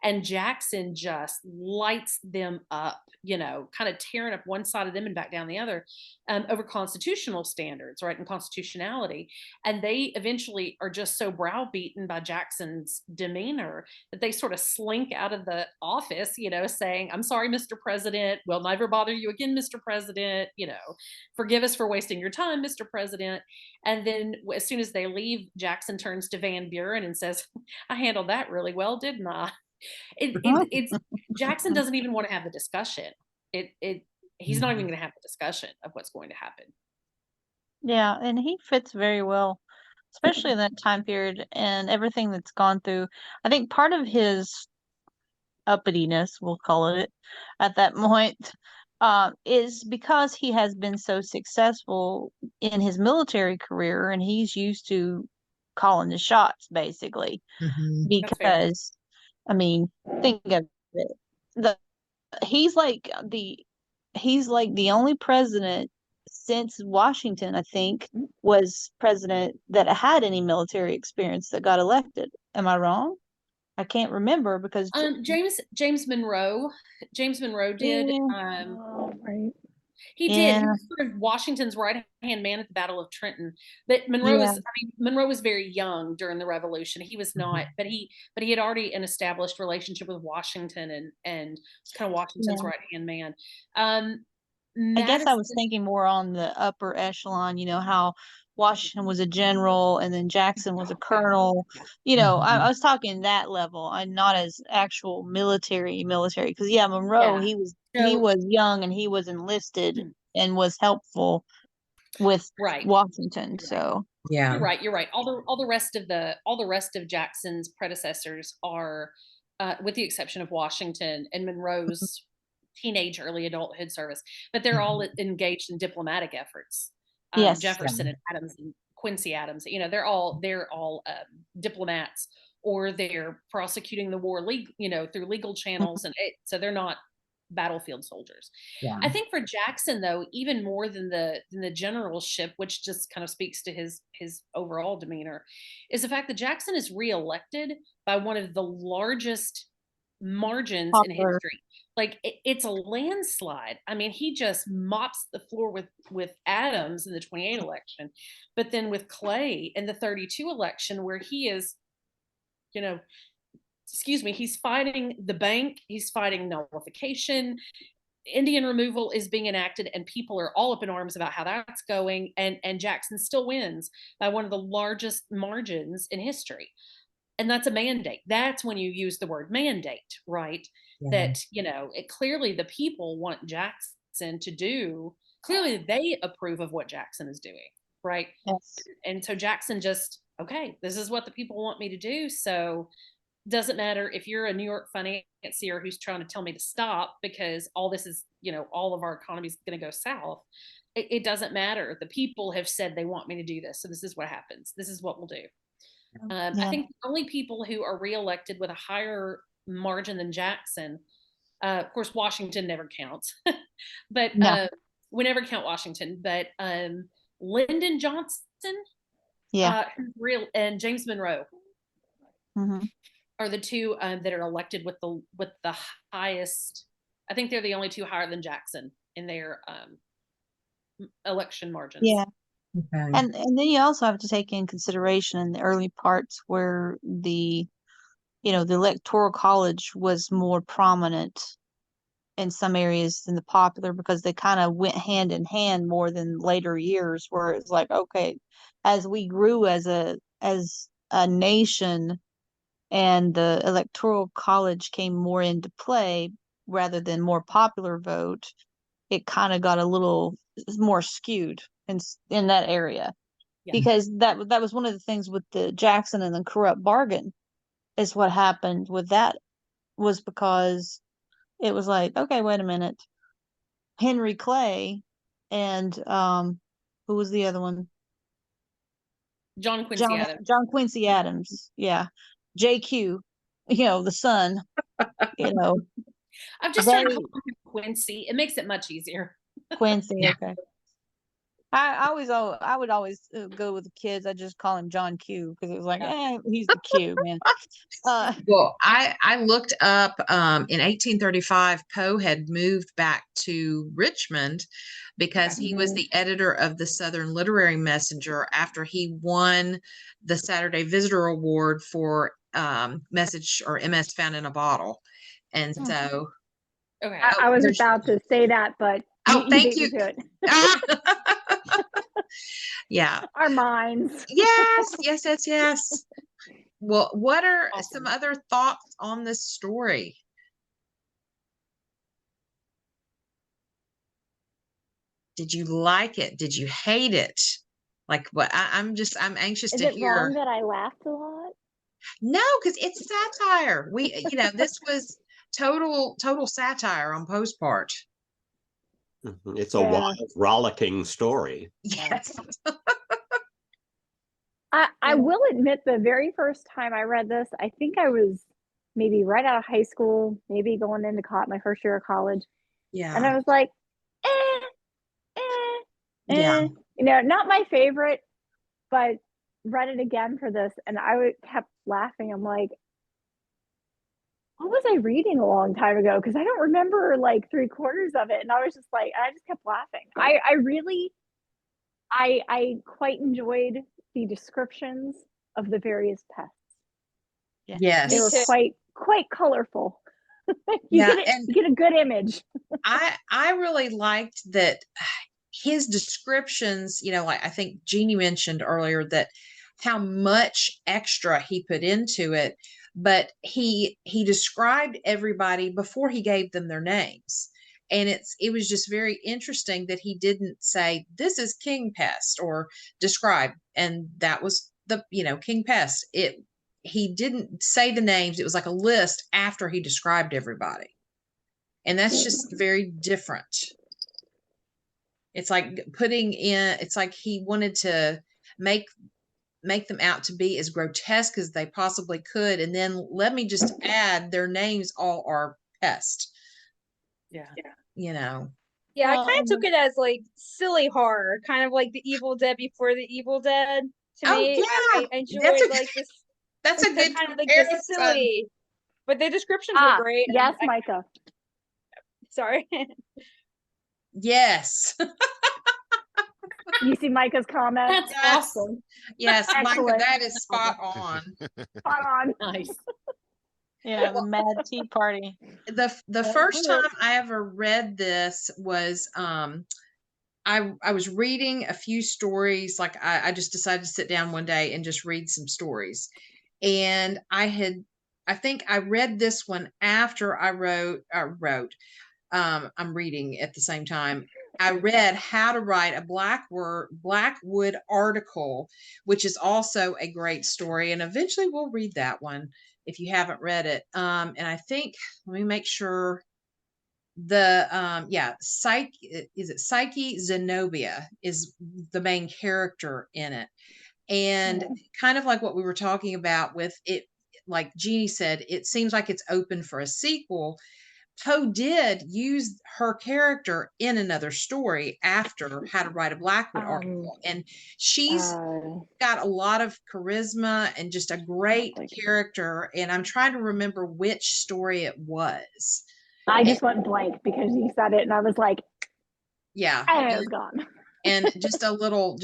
and Jackson just lights them up, kind of tearing up one side of them and back down the other, over constitutional standards, right, and constitutionality. And they eventually are just so browbeaten by Jackson's demeanor that they sort of slink out of the office, saying, "I'm sorry, Mr. President. We'll never bother you again, Mr. President. Forgive us for wasting your time, Mr. President." And then as soon as they leave, Jackson turns to Van Buren and says, "I handled that really well, didn't I?" It's Jackson doesn't even want to have the discussion. He's not even going to have the discussion of what's going to happen. Yeah, and he fits very well, especially in that time period and everything that's gone through. I think part of his uppityness, we'll call it, at that point, is because he has been so successful in his military career, and he's used to calling the shots, basically. Because, I mean, think of it. He's like the only president since Washington, I think, was president that had any military experience that got elected. Am I wrong? I can't remember because James Monroe did. Right. He did. He was sort of Washington's right-hand man at the Battle of Trenton. But Monroe was very young during the Revolution. He was not, but he had already an established relationship with Washington and was kind of Washington's right-hand man. I guess I was thinking more on the upper echelon, how Washington was a general and then Jackson was a colonel. I was talking that level. I'm not as actual military because Monroe, he was young and he was enlisted and was helpful with Washington. So you're right. All the rest of Jackson's predecessors are, with the exception of Washington and Monroe's teenage, early adulthood service, but they're all engaged in diplomatic efforts. Jefferson and Adams and Quincy Adams, they're all diplomats, or they're prosecuting the war through legal channels, and so they're not battlefield soldiers. I think for Jackson, though, even more than the generalship, which just kind of speaks to his overall demeanor, is the fact that Jackson is reelected by one of the largest margins in history. Like it's a landslide. I mean, he just mops the floor with Adams in the 28 election, but then with Clay in the 32 election, where he is, he's fighting the bank, he's fighting nullification, Indian removal is being enacted, and people are all up in arms about how that's going, and Jackson still wins by one of the largest margins in history. And that's a mandate. That's when you use the word mandate, right? That, clearly the people want Jackson to do, clearly they approve of what Jackson is doing, right? Yes. And so Jackson just, okay, this is what the people want me to do. So doesn't matter if you're a New York financier who's trying to tell me to stop because all this is, all of our economy is going to go south. It doesn't matter. The people have said they want me to do this. So this is what happens. This is what we'll do. I think the only people who are reelected with a higher margin than Jackson, of course, Washington never counts, but we never count Washington. But Lyndon Johnson, and James Monroe are the two that are elected with the highest. I think they're the only two higher than Jackson in their election margins. Yeah. Okay. And then you also have to take in consideration in the early parts where the electoral college was more prominent in some areas than the popular, because they kind of went hand in hand more than later years, where it's like, okay, as we grew as a nation and the electoral college came more into play rather than more popular vote, it kind of got a little more skewed in that area, because that was one of the things with the Jackson and the corrupt bargain, is what happened with that was because it was like, okay, wait a minute, Henry Clay and who was the other one? John Quincy Adams. Yeah. JQ, the son, I've just started calling him Quincy. It makes it much easier. Quincy. Okay. I would always go with the kids. I just call him John Q because it was like, he's the Q man. Well, I looked up in 1835, Poe had moved back to Richmond because he was the editor of the Southern Literary Messenger after he won the Saturday Visitor Award for message or MS Found in a Bottle. And so Okay. I was about to say that, but thank you. To it. Yeah. Our minds. Yes. Well, what are some other thoughts on this story? Did you like it? Did you hate it? Like what? I'm anxious Is to it hear. wrong that I laughed a lot? No, because it's satire. This was total satire on Poe's part. It's a wild, rollicking story. Yes. I will admit the very first time I read this, I think I was maybe right out of high school, maybe going into my first year of college. Yeah. And I was like, Yeah. Not my favorite, but read it again for this. And I kept laughing. I'm like, what was I reading a long time ago? Because I don't remember like 3/4 of it. And I was just like, I just kept laughing. I quite enjoyed the descriptions of the various pests. Yes. They were quite colorful. You get a good image. I really liked that his descriptions, like I think Jeanie mentioned earlier that how much extra he put into it, but he described everybody before he gave them their names. And it was just very interesting that he didn't say this is King Pest or describe, and that was the King Pest. He didn't say the names. It was like a list after he described everybody. And that's just very different. It's like it's like he wanted to make them out to be as grotesque as they possibly could. And then let me just add their names all are Pest. Yeah. Yeah, I kind of took it as like silly horror, kind of like the Evil Dead before the Evil Dead. To me, yeah. I enjoyed like this. That's a good kind of like the silly, but the descriptions were great. Yes, Micah. Sorry. Yes. You see Micah's comment? That's awesome. Yes, Excellent. Micah, that is spot on. Spot on. Nice. Yeah, the Mad Tea Party. The first time I ever read this was I was reading a few stories. Like I just decided to sit down one day and just read some stories. And I think I read this one after I wrote, I'm reading at the same time. I read How to Write a Blackwood Article, which is also a great story. And eventually we'll read that one if you haven't read it. And I think, let me make sure Psyche Zenobia is the main character in it. And kind of like what we were talking about with it, like Jeanie said, it seems like it's open for a sequel. Poe did use her character in another story after How to Write a Blackwood article. And she's got a lot of charisma and just a great character. And I'm trying to remember which story it was. I just went blank because you said it and I was like, yeah, it was gone. And just a little,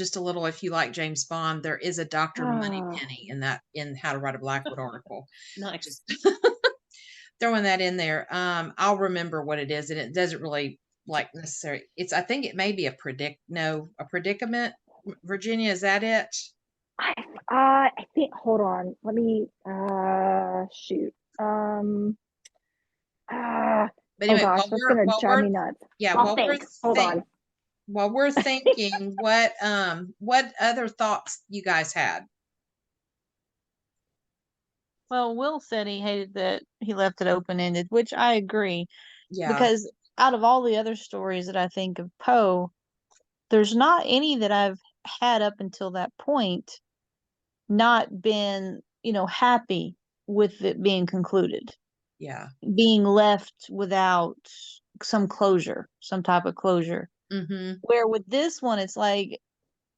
if you like James Bond, there is a Dr. Moneypenny in How to Write a Blackwood article. Nice. Just throwing that in there. I'll remember what it is, and it doesn't really like necessarily. I think it may be a predicament. Virginia, is that it? I think. Hold on. Let me. Shoot. But anyway, gosh, that's gonna drive me nuts. Yeah. While we're thinking, what other thoughts you guys had? Well, Will said he hated that he left it open-ended, which I agree. Yeah. Because out of all the other stories that I think of Poe, there's not any that I've had up until that point not been, happy with it being concluded. Yeah. Being left without some closure, some type of closure. Where with this one, it's like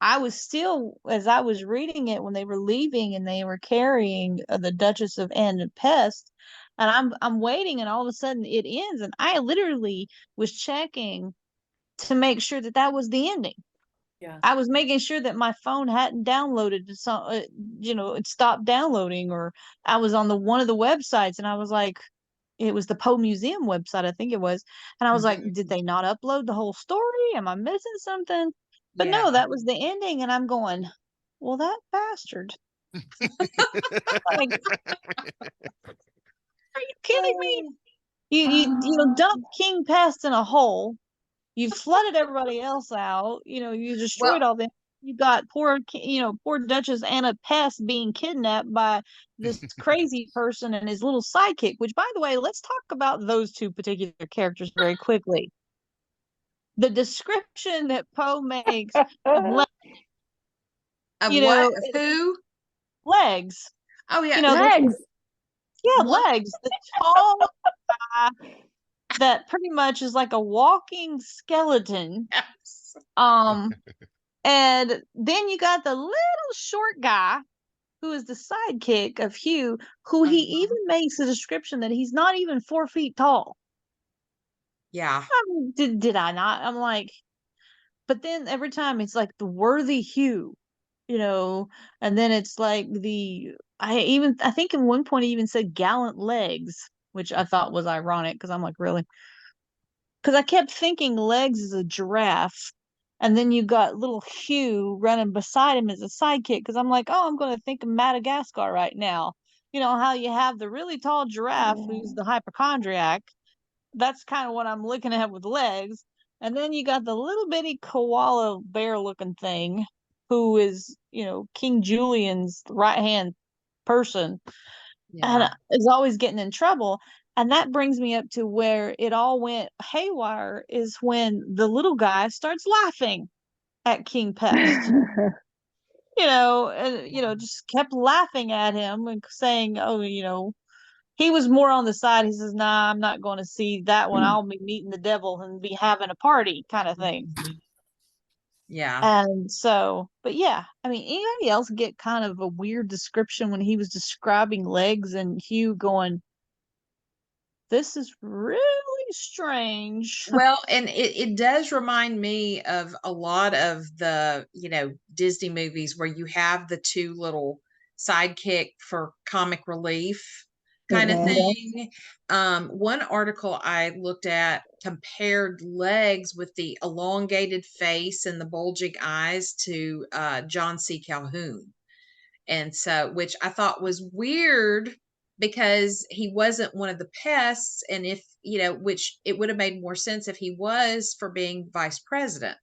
I was still, as I was reading it when they were leaving and they were carrying the Duchess of and Pest, and I'm waiting, and all of a sudden it ends, and I literally was checking to make sure that that was the ending. Yeah. I was making sure that my phone hadn't downloaded some, it stopped downloading, or I was on one of the websites, and I was like, it was the Poe Museum website, I think it was, and I was like, did they not upload the whole story? Am I missing something? But no, that was the ending, and I'm going, well, that bastard. Like, are you kidding me? You dumped King Pest in a hole. You flooded everybody else out. You destroyed all them. You got poor Duchess Anna Pest being kidnapped by this crazy person and his little sidekick, which, by the way, let's talk about those two particular characters very quickly. The description that Poe makes of what? Of who? Legs. Oh, yeah. Legs. Legs. The tall guy that pretty much is like a walking skeleton. Yes. And then you got the little short guy who is the sidekick of Hugh, who he even makes a description that he's not even 4 feet tall. Yeah. Did I not? I'm like, but then every time it's like the worthy Hugh, and then it's like I think at one point he even said gallant legs, which I thought was ironic because I'm like, really? Because I kept thinking Legs is a giraffe, and then you got little Hugh running beside him as a sidekick. Because I'm like, oh, I'm going to think of Madagascar right now. You know how you have the really tall giraffe who's the hypochondriac. That's kind of what I'm looking at with Legs. And then you got the little bitty koala bear looking thing who is, King Julian's right hand person. And is always getting in trouble. And that brings me up to where it all went haywire is when the little guy starts laughing at King Pest. Just kept laughing at him and saying, oh, he was more on the side. He says, nah, I'm not going to see that one. I'll be meeting the devil and be having a party kind of thing. Yeah. And so, but yeah, I mean, anybody else get kind of a weird description when he was describing Legs and Hugh going, this is really strange. Well, and it does remind me of a lot of the, Disney movies where you have the two little sidekick for comic relief kind of thing. One article I looked at compared Legs with the elongated face and the bulging eyes to John C. Calhoun. And so, which I thought was weird because he wasn't one of the pests. And if, which it would have made more sense if he was for being vice president.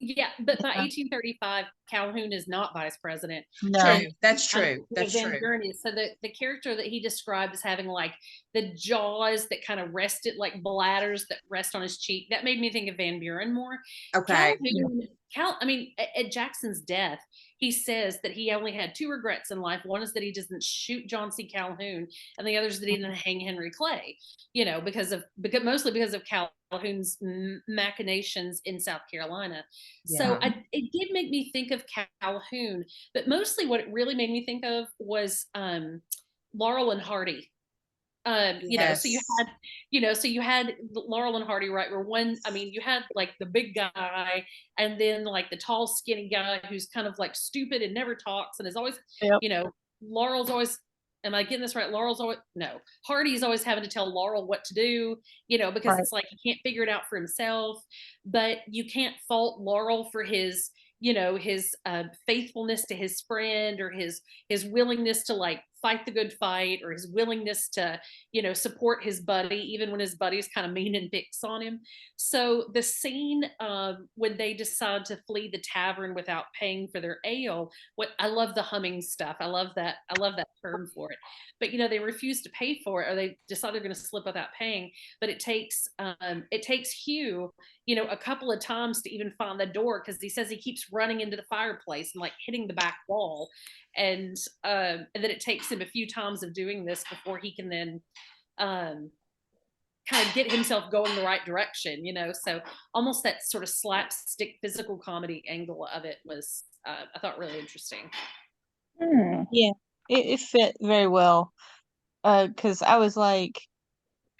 Yeah, but by 1835, Calhoun is not vice president. No. True. That's true. That's true. So the character that he described as having like the jaws that kind of rested like bladders that rest on his cheek, that made me think of Van Buren more. Okay. Calhoun, at Jackson's death, he says that he only had 2 regrets in life. One is that he doesn't shoot John C. Calhoun, and the other is that he didn't hang Henry Clay. Mostly because of Calhoun's machinations in South Carolina. Yeah. So it did make me think of Calhoun, but mostly what it really made me think of was Laurel and Hardy. Yes. So you had Laurel and Hardy, right? You had like the big guy and then like the tall, skinny guy who's kind of like stupid and never talks and is always, Laurel's always, am I getting this right? Hardy's always having to tell Laurel what to do, because it's like he can't figure it out for himself, but you can't fault Laurel for his faithfulness to his friend or his willingness to like fight the good fight or his willingness to, support his buddy, even when his buddy's kind of mean and picks on him. So the scene when they decide to flee the tavern without paying for their ale, I love the humming stuff. I love that term for it. But, they refuse to pay for it, or they decide they're going to slip without paying. But it takes Hugh, a couple of times to even find the door, because he says he keeps running into the fireplace and like hitting the back wall, and that it takes him a few times of doing this before he can then kind of get himself going the right direction, so almost that sort of slapstick physical comedy angle of it was I thought really interesting. Yeah, it fit very well, because I was like,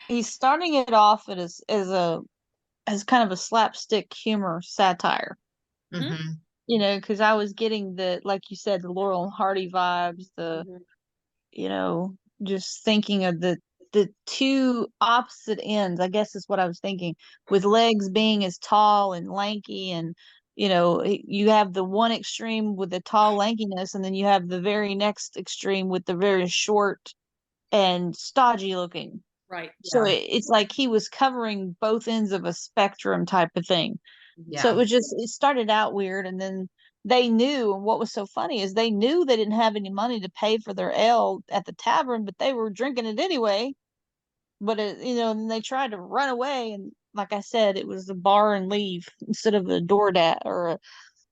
he's starting it off as kind of a slapstick humor satire, Mm-hmm. Because I was getting like you said, the Laurel and Hardy vibes, just thinking of the two opposite ends, I guess is what I was thinking, with legs being as tall and lanky, and you have the one extreme with the tall lankiness, and then you have the very next extreme with the very short and stodgy looking. Right. So it's like he was covering both ends of a spectrum type of thing. Yeah. So it started out weird, and then they knew, and what was so funny is they knew they didn't have any money to pay for their ale at the tavern, but they were drinking it anyway. But and they tried to run away, and like I said, it was a bar and leave instead of a door dash or a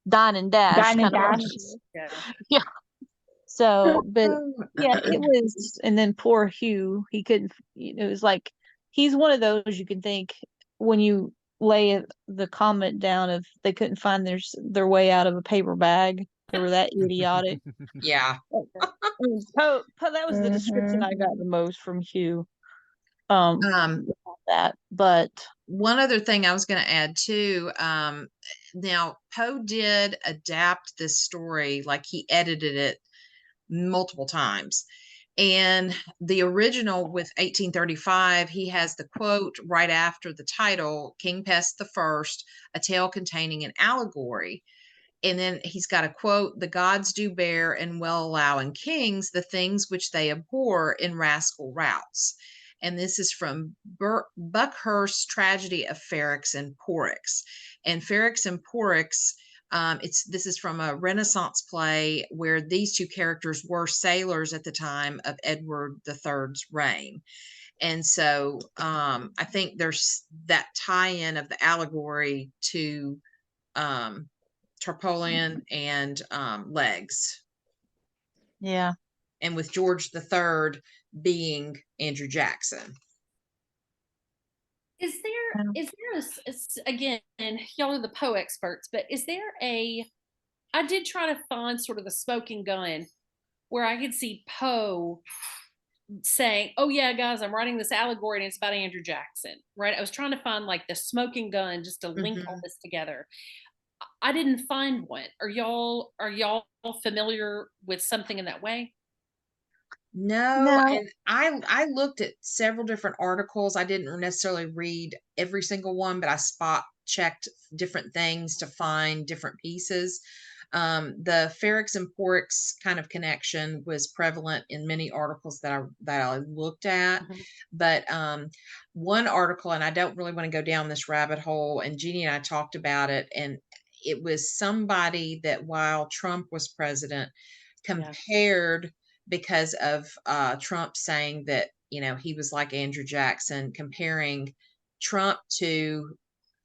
dine and dash Dine and kind of. dash. Yeah. So, but yeah, it was, and then poor Hugh, he couldn't, it was like, he's one of those you can think when you lay the comment down of they couldn't find their way out of a paper bag. They were that idiotic. Yeah. Poe, that was the description I got the most from Hugh. That, but one other thing I was going to add too, now Poe did adapt this story, like he edited it multiple times. And the original with 1835, he has the quote right after the title, King Pest the First, a tale containing an allegory. And then he's got a quote, the gods do bear and well allow in kings the things which they abhor in rascal routs. And this is from Buckhurst's Tragedy of Ferrex and Porrex. And Ferrex and Porrex, this is from a Renaissance play where these two characters were sailors at the time of Edward III's reign. And so I think there's that tie-in of the allegory to Tarpaulin and legs. Yeah. And with George III being Andrew Jackson. Is there again, y'all are the Poe experts, but is there I did try to find sort of the smoking gun where I could see Poe saying, oh yeah, guys, I'm writing this allegory and it's about Andrew Jackson, right? I was trying to find like the smoking gun just to link all this together. I didn't find one. Are y'all familiar with something in that way? No. And I looked at several different articles. I didn't necessarily read every single one, but I spot checked different things to find different pieces. The Ferrex and Porrex kind of connection was prevalent in many articles that I looked at. But one article, and I don't really want to go down this rabbit hole, and Jeanie and I talked about it, and it was somebody that while Trump was president compared, because of Trump saying that, he was like Andrew Jackson, comparing Trump to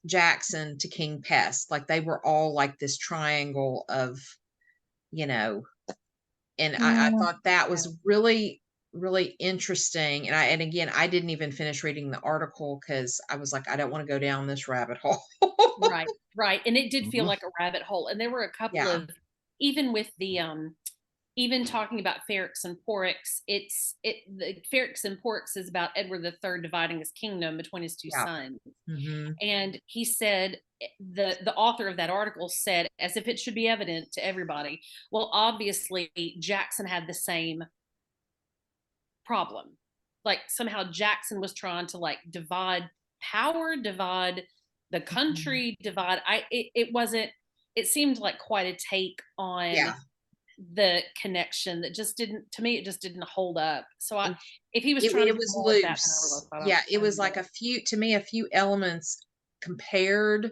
Jackson to King Pest. Like they were all like this triangle of, and I thought that was really, really interesting. And again, I didn't even finish reading the article because I was like, I don't want to go down this rabbit hole. Right. And it did feel like a rabbit hole. And there were a couple of, even with the even talking about Ferrex and Porrex, the Ferrex and Porrex is about Edward III dividing his kingdom between his two sons. And he said, the author of that article said, as if it should be evident to everybody, well, obviously Jackson had the same problem. Like somehow Jackson was trying to like divide power, divide the country, divide. It seemed like quite a take on the connection that just didn't, to me, it just didn't hold up. So if he was trying, it was loose. It was like a few elements compared,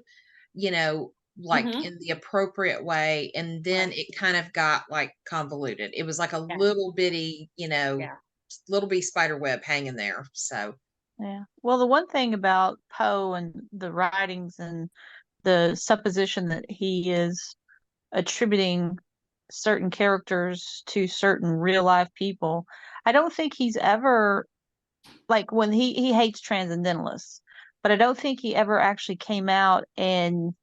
like in the appropriate way, and then it kind of got like convoluted. It was like a little bitty, little bitty spider web hanging there. So well, the one thing about Poe and the writings and the supposition that he is attributing certain characters to certain real life people, I don't think he's ever like when he hates transcendentalists, but I don't think he ever actually came out and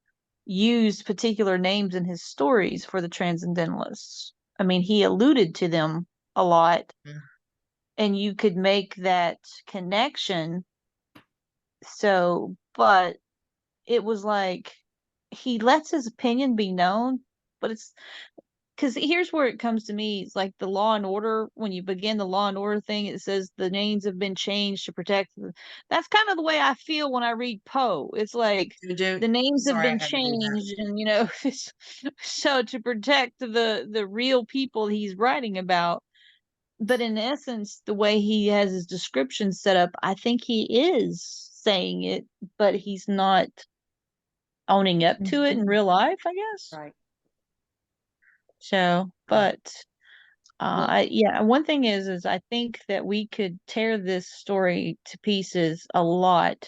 used particular names in his stories for the transcendentalists. I mean, he alluded to them a lot, and you could make that connection. So, but it was like he lets his opinion be known, but it's because here's where it comes to me. It's like the Law and Order. When you begin the Law and Order thing, it says the names have been changed to protect. That's kind of the way I feel when I read Poe. It's like the names have been changed, and so to protect the real people he's writing about. But in essence, the way he has his description set up, I think he is saying it, but he's not owning up to it in real life, I guess. Right. So, but one thing is I think that we could tear this story to pieces a lot,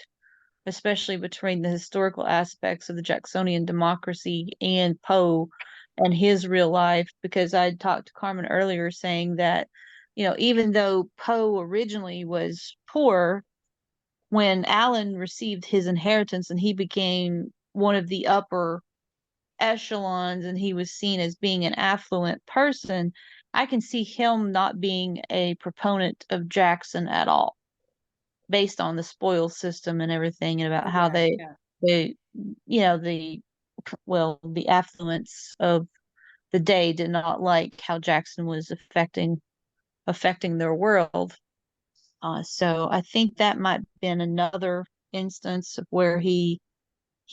especially between the historical aspects of the Jacksonian democracy and Poe and his real life, because I talked to Carmen earlier saying that, even though Poe originally was poor, when Alan received his inheritance and he became one of the upper echelons and he was seen as being an affluent person, I can see him not being a proponent of Jackson at all, based on the spoil system and everything, and about how the affluence of the day did not like how Jackson was affecting their world. So I think that might have been another instance of where he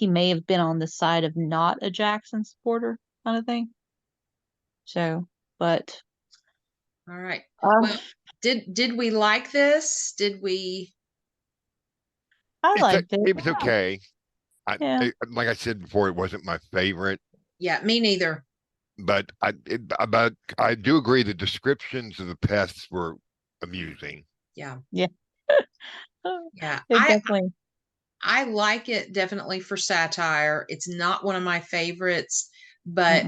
may have been on the side of not a Jackson supporter kind of thing. So, but all right. Well, did we like this? Did we? I liked it. It was okay. Like I said before, it wasn't my favorite. Yeah, me neither. But I do agree the descriptions of the pests were amusing. Yeah. Yeah. Yeah. I like it definitely for satire. It's not one of my favorites, but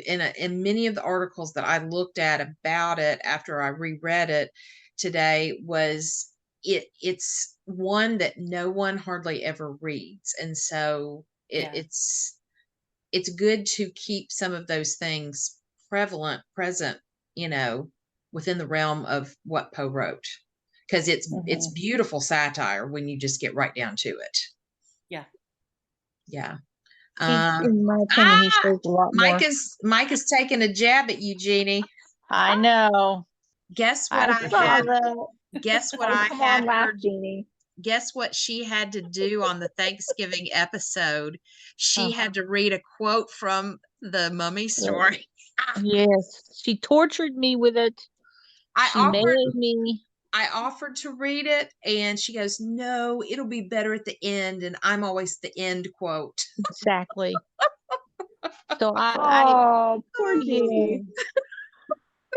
in many of the articles that I looked at about it after I reread it today was it's one that no one hardly ever reads. And so it's good to keep some of those things present, within the realm of what Poe wrote. Because it's beautiful satire when you just get right down to it. Yeah. Yeah. In my opinion, he shows a lot more. Mike is taking a jab at you, Jeanie. I know. Guess what I had? Guess what I had heard, Jeanie. Guess what she had to do on the Thanksgiving episode? She had to read a quote from the Mummy story. Yes, she tortured me with it. I offered to read it, and she goes, "No, it'll be better at the end." And I'm always the end quote. Exactly. So poor Jeanie.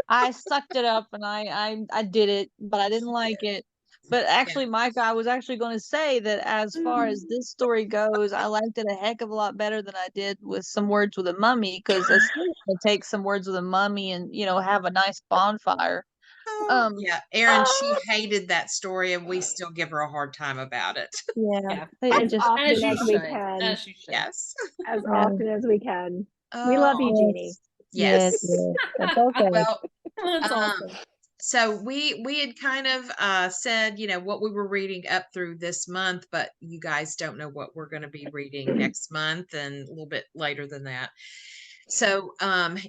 I sucked it up and I did it, but I didn't like it. But actually, Mike, I was actually going to say that as far as this story goes, I liked it a heck of a lot better than I did with Some Words with a Mummy, because I still want to take Some Words with a Mummy and have a nice bonfire. Yeah, Erin, she hated that story, and we still give her a hard time about it. Yeah, as often as we can. Yes, as often as we can. We love you, Jeanie. Yes. That's okay. Well, that's awesome. So we had kind of said, what we were reading up through this month, but you guys don't know what we're going to be reading next month and a little bit later than that. So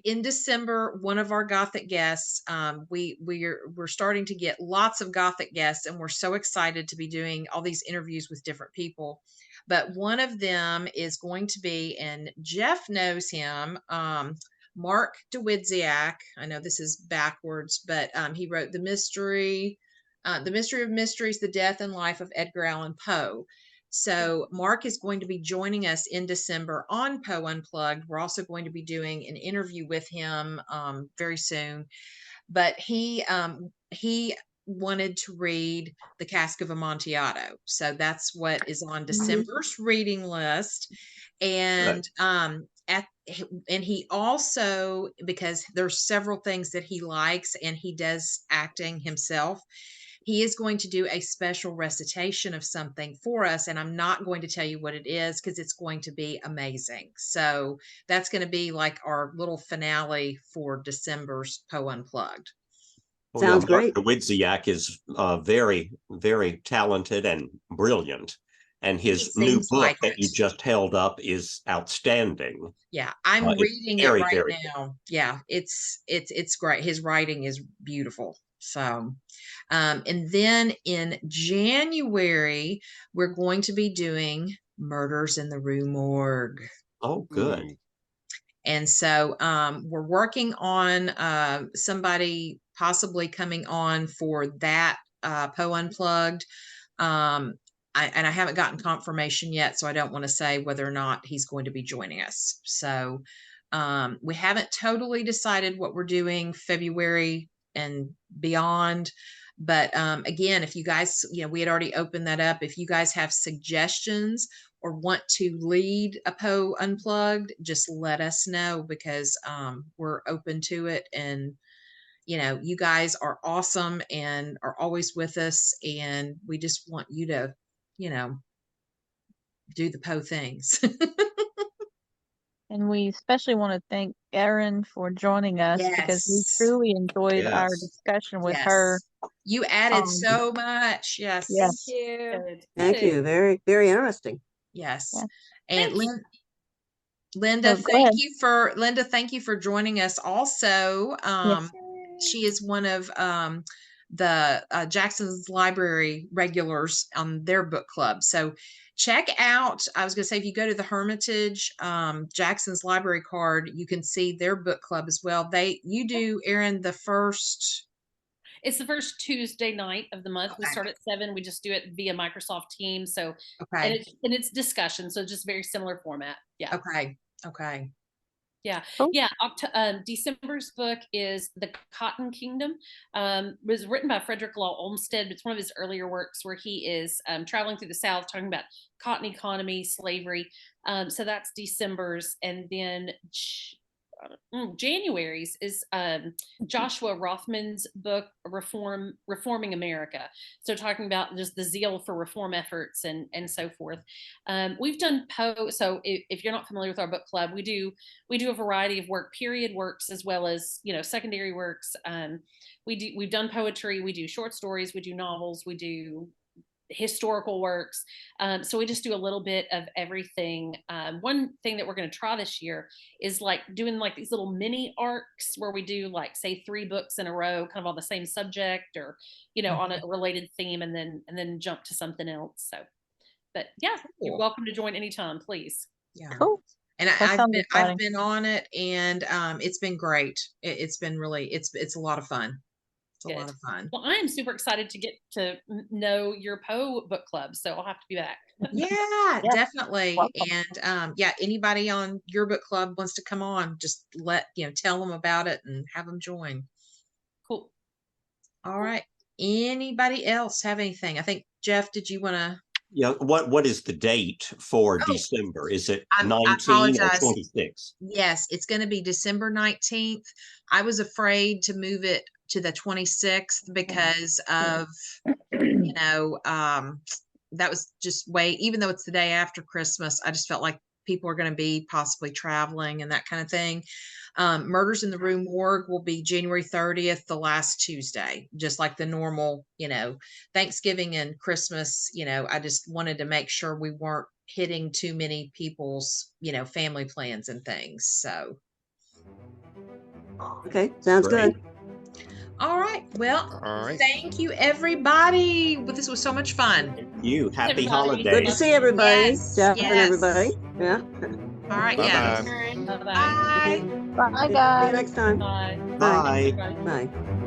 in December, one of our Gothic guests, we're starting to get lots of Gothic guests, and we're so excited to be doing all these interviews with different people. But one of them is going to be, and Jeff knows him, Mark DeWidziak. I know this is backwards, but he wrote The Mystery of Mysteries, The Death and Life of Edgar Allan Poe. So Mark is going to be joining us in December on Poe Unplugged. We're also going to be doing an interview with him very soon. But he wanted to read The Cask of Amontillado. So that's what is on December's reading list. And and he also, because there's several things that he likes and he does acting himself, he is going to do a special recitation of something for us, and I'm not going to tell you what it is because it's going to be amazing. So that's going to be like our little finale for December's Poe Unplugged. Sounds great. Widziak is very, very talented and brilliant. And his new book that you just held up is outstanding. Yeah, I'm reading it right now. Yeah, it's great. His writing is beautiful. So, and then in January, we're going to be doing Murders in the Rue Morgue. Oh, good. And so we're working on somebody possibly coming on for that Poe Unplugged. And I haven't gotten confirmation yet, so I don't want to say whether or not he's going to be joining us. So we haven't totally decided what we're doing February and beyond. But again, if you guys, we had already opened that up. If you guys have suggestions or want to lead a Poe Unplugged, just let us know, because we're open to it. And you guys are awesome and are always with us, and we just want you to do the Poe things. And we especially want to thank Erin for joining us, because we truly enjoyed our discussion with her. You added so much. Yes. Thank you. Thank you. Very, very interesting. Yes. And Linda, thank you for joining us also. She is one of the Jackson's Library regulars on their book club. So check out, I was going to say, if you go to the Hermitage Jackson's Library card, you can see their book club as well. You do, Erin, it's the first Tuesday night of the month. We start at 7. We just do it via Microsoft Teams. So, and it's discussion. So just very similar format. Yeah. Okay. Yeah. Yeah. December's book is The Cotton Kingdom. It was written by Frederick Law Olmsted. It's one of his earlier works where he is traveling through the South, talking about cotton economy, slavery. So that's December's. And then January's is Joshua Rothman's book, Reforming America. So talking about just the zeal for reform efforts and so forth. We've done Poe. So if you're not familiar with our book club, we do a variety of period works, as well as secondary works. We've done poetry, we do short stories, we do novels, we do historical works. So we just do a little bit of everything. One thing that we're going to try this year is doing these little mini arcs where we do say 3 books in a row, kind of on the same subject, or on a related theme, and then jump to something else. So, but yeah, you're welcome to join anytime, please. Yeah. Cool. And I've been on it, and it's been great. It's been really, it's a lot of fun. It's a lot of fun. Well, I am super excited to get to know your Poe book club, so I'll have to be back. Yeah, definitely. And anybody on your book club wants to come on, just tell them about it and have them join. Cool. All right. Anybody else have anything? I think, Jeff, did you want to? Yeah. What is the date for December? Is it 19 or 26? Yes, it's going to be December 19th. I was afraid to move it to the 26th because of, that was just even though it's the day after Christmas, I just felt like people are going to be possibly traveling and that kind of thing. Murders in the Rue Morgue will be January 30th, the last Tuesday, just like the normal, Thanksgiving and Christmas. I just wanted to make sure we weren't hitting too many people's, family plans and things. So. Okay. Sounds good. All right. Well, thank you, everybody. This was so much fun. Thank you. Happy holidays. Good to see everybody. Jeff and everybody. Yeah. All right. Bye. Bye. Bye, guys. See you next time. Bye. Bye. Bye.